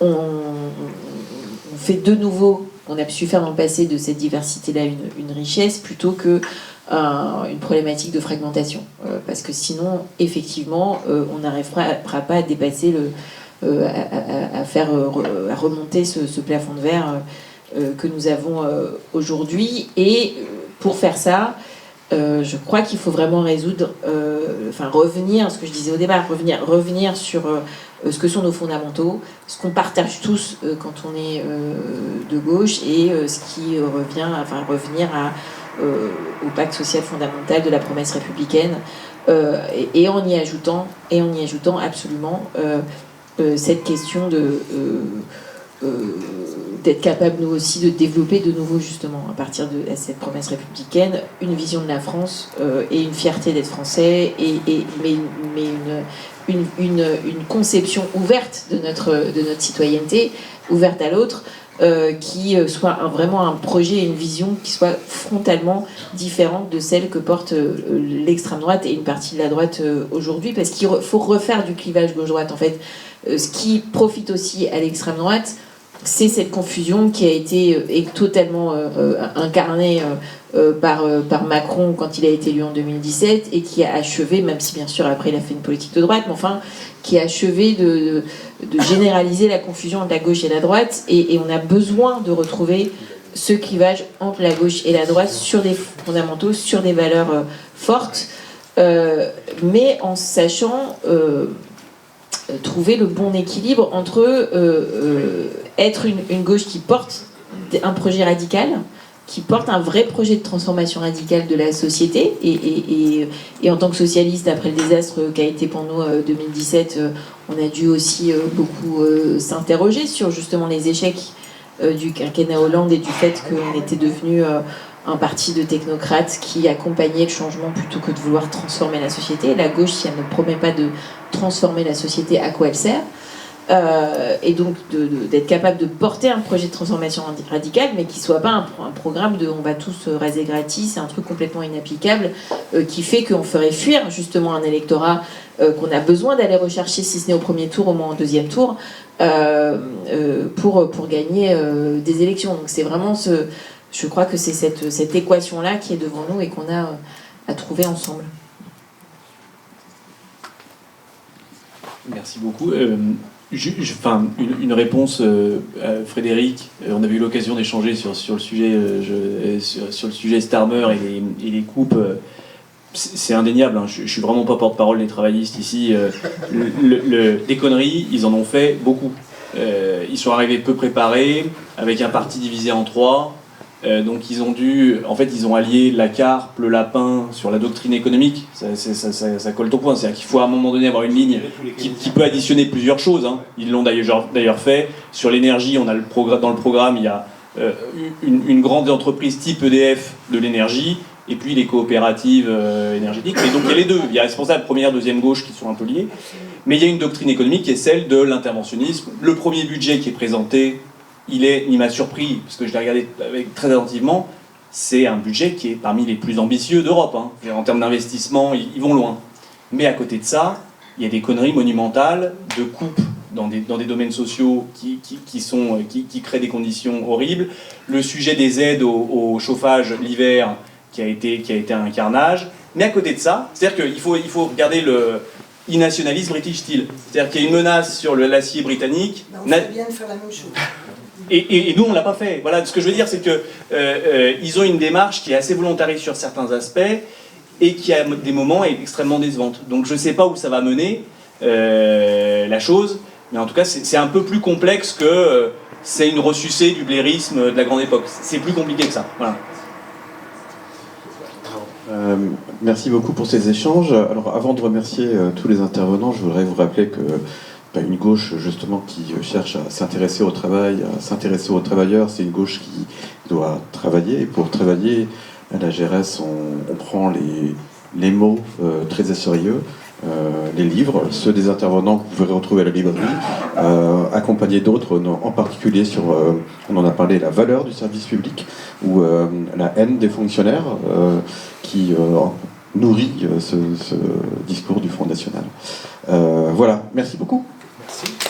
on fait de nouveau, on a su faire dans le passé de cette diversité-là une richesse plutôt que une problématique de fragmentation, parce que sinon effectivement on n'arrivera pas à dépasser à remonter ce plafond de verre que nous avons aujourd'hui. Et pour faire ça, je crois qu'il faut vraiment revenir, ce que je disais au départ, revenir sur ce que sont nos fondamentaux, ce qu'on partage tous quand on est de gauche, et ce qui revenir au pacte social fondamental de la promesse républicaine, et en y ajoutant absolument cette question d'être capable nous aussi de développer de nouveau, justement à partir de cette promesse républicaine, une vision de la France et une fierté d'être français, mais une conception ouverte de notre citoyenneté, ouverte à l'autre, qui soit vraiment un projet et une vision qui soit frontalement différente de celle que porte l'extrême droite et une partie de la droite aujourd'hui, parce qu'il faut refaire du clivage gauche-droite. En fait, ce qui profite aussi à l'extrême droite, c'est cette confusion qui a été totalement incarnée par Macron quand il a été élu en 2017, et qui a achevé, même si bien sûr après il a fait une politique de droite, mais enfin qui a achevé de généraliser la confusion entre la gauche et la droite, et on a besoin de retrouver ce clivage entre la gauche et la droite sur des fondamentaux, sur des valeurs fortes, mais en sachant trouver le bon équilibre entre être une gauche qui porte un projet radical, qui porte un vrai projet de transformation radicale de la société, et en tant que socialiste, après le désastre qu'a été pour nous 2017, on a dû aussi beaucoup s'interroger sur justement les échecs du quinquennat Hollande, et du fait qu'on était devenu un parti de technocrates qui accompagnait le changement plutôt que de vouloir transformer la société. La gauche, si elle ne promet pas de transformer la société, à quoi elle sert ? Et donc d'être capable de porter un projet de transformation radicale, mais qui ne soit pas un programme de on va tous raser gratis, c'est un truc complètement inapplicable, qui fait qu'on ferait fuir justement un électorat qu'on a besoin d'aller rechercher, si ce n'est au premier tour, au moins au deuxième tour, pour gagner des élections. Donc c'est vraiment je crois que c'est cette équation-là qui est devant nous et qu'on a à trouver ensemble.
Merci beaucoup. Une réponse à Frédéric. On avait eu l'occasion d'échanger sur le sujet, sur le sujet Starmer et les coupes. C'est indéniable. Hein. Je suis vraiment pas porte-parole des travaillistes ici. Des conneries, ils en ont fait beaucoup. Ils sont arrivés peu préparés, avec un parti divisé en trois. Donc ils ont allié la carpe, le lapin sur la doctrine économique. Ça colle au point. C'est-à-dire qu'il faut à un moment donné avoir une ligne qui peut additionner plusieurs choses. Hein. Ils l'ont d'ailleurs fait. Sur l'énergie, dans le programme, il y a une grande entreprise type EDF de l'énergie, et puis les coopératives énergétiques. Et donc il y a les deux. Il y a responsable première, deuxième gauche qui sont un peu liés. Mais il y a une doctrine économique qui est celle de l'interventionnisme. Le premier budget qui est présenté, il m'a surpris, parce que je l'ai regardé très attentivement, c'est un budget qui est parmi les plus ambitieux d'Europe. Hein. En termes d'investissement, ils vont loin. Mais à côté de ça, il y a des conneries monumentales de coupes dans des domaines sociaux qui créent des conditions horribles. Le sujet des aides au chauffage l'hiver qui a été un carnage. Mais à côté de ça, c'est-à-dire qu'il faut regarder le e-nationalisme British Steel. C'est-à-dire qu'il y a une menace sur l'acier britannique.
On fait bien de faire la même chose.
Et nous, on ne l'a pas fait. Voilà, ce que je veux dire, c'est qu'ils ont une démarche qui est assez volontariste sur certains aspects et qui, à des moments, est extrêmement décevante. Donc je ne sais pas où ça va mener, la chose, mais en tout cas, c'est un peu plus complexe que c'est une ressucée du blairisme de la grande époque. C'est plus compliqué que ça. Voilà.
Merci beaucoup pour ces échanges. Alors, avant de remercier tous les intervenants, je voudrais vous rappeler que une gauche, justement, qui cherche à s'intéresser au travail, à s'intéresser aux travailleurs, c'est une gauche qui doit travailler. Et pour travailler, à la GRS, on prend les mots très sérieux, les livres, ceux des intervenants que vous pouvez retrouver à la librairie, accompagnés d'autres, en particulier sur, on en a parlé, la valeur du service public, ou la haine des fonctionnaires, qui nourrit ce discours du Front National. Voilà, merci beaucoup.
Merci.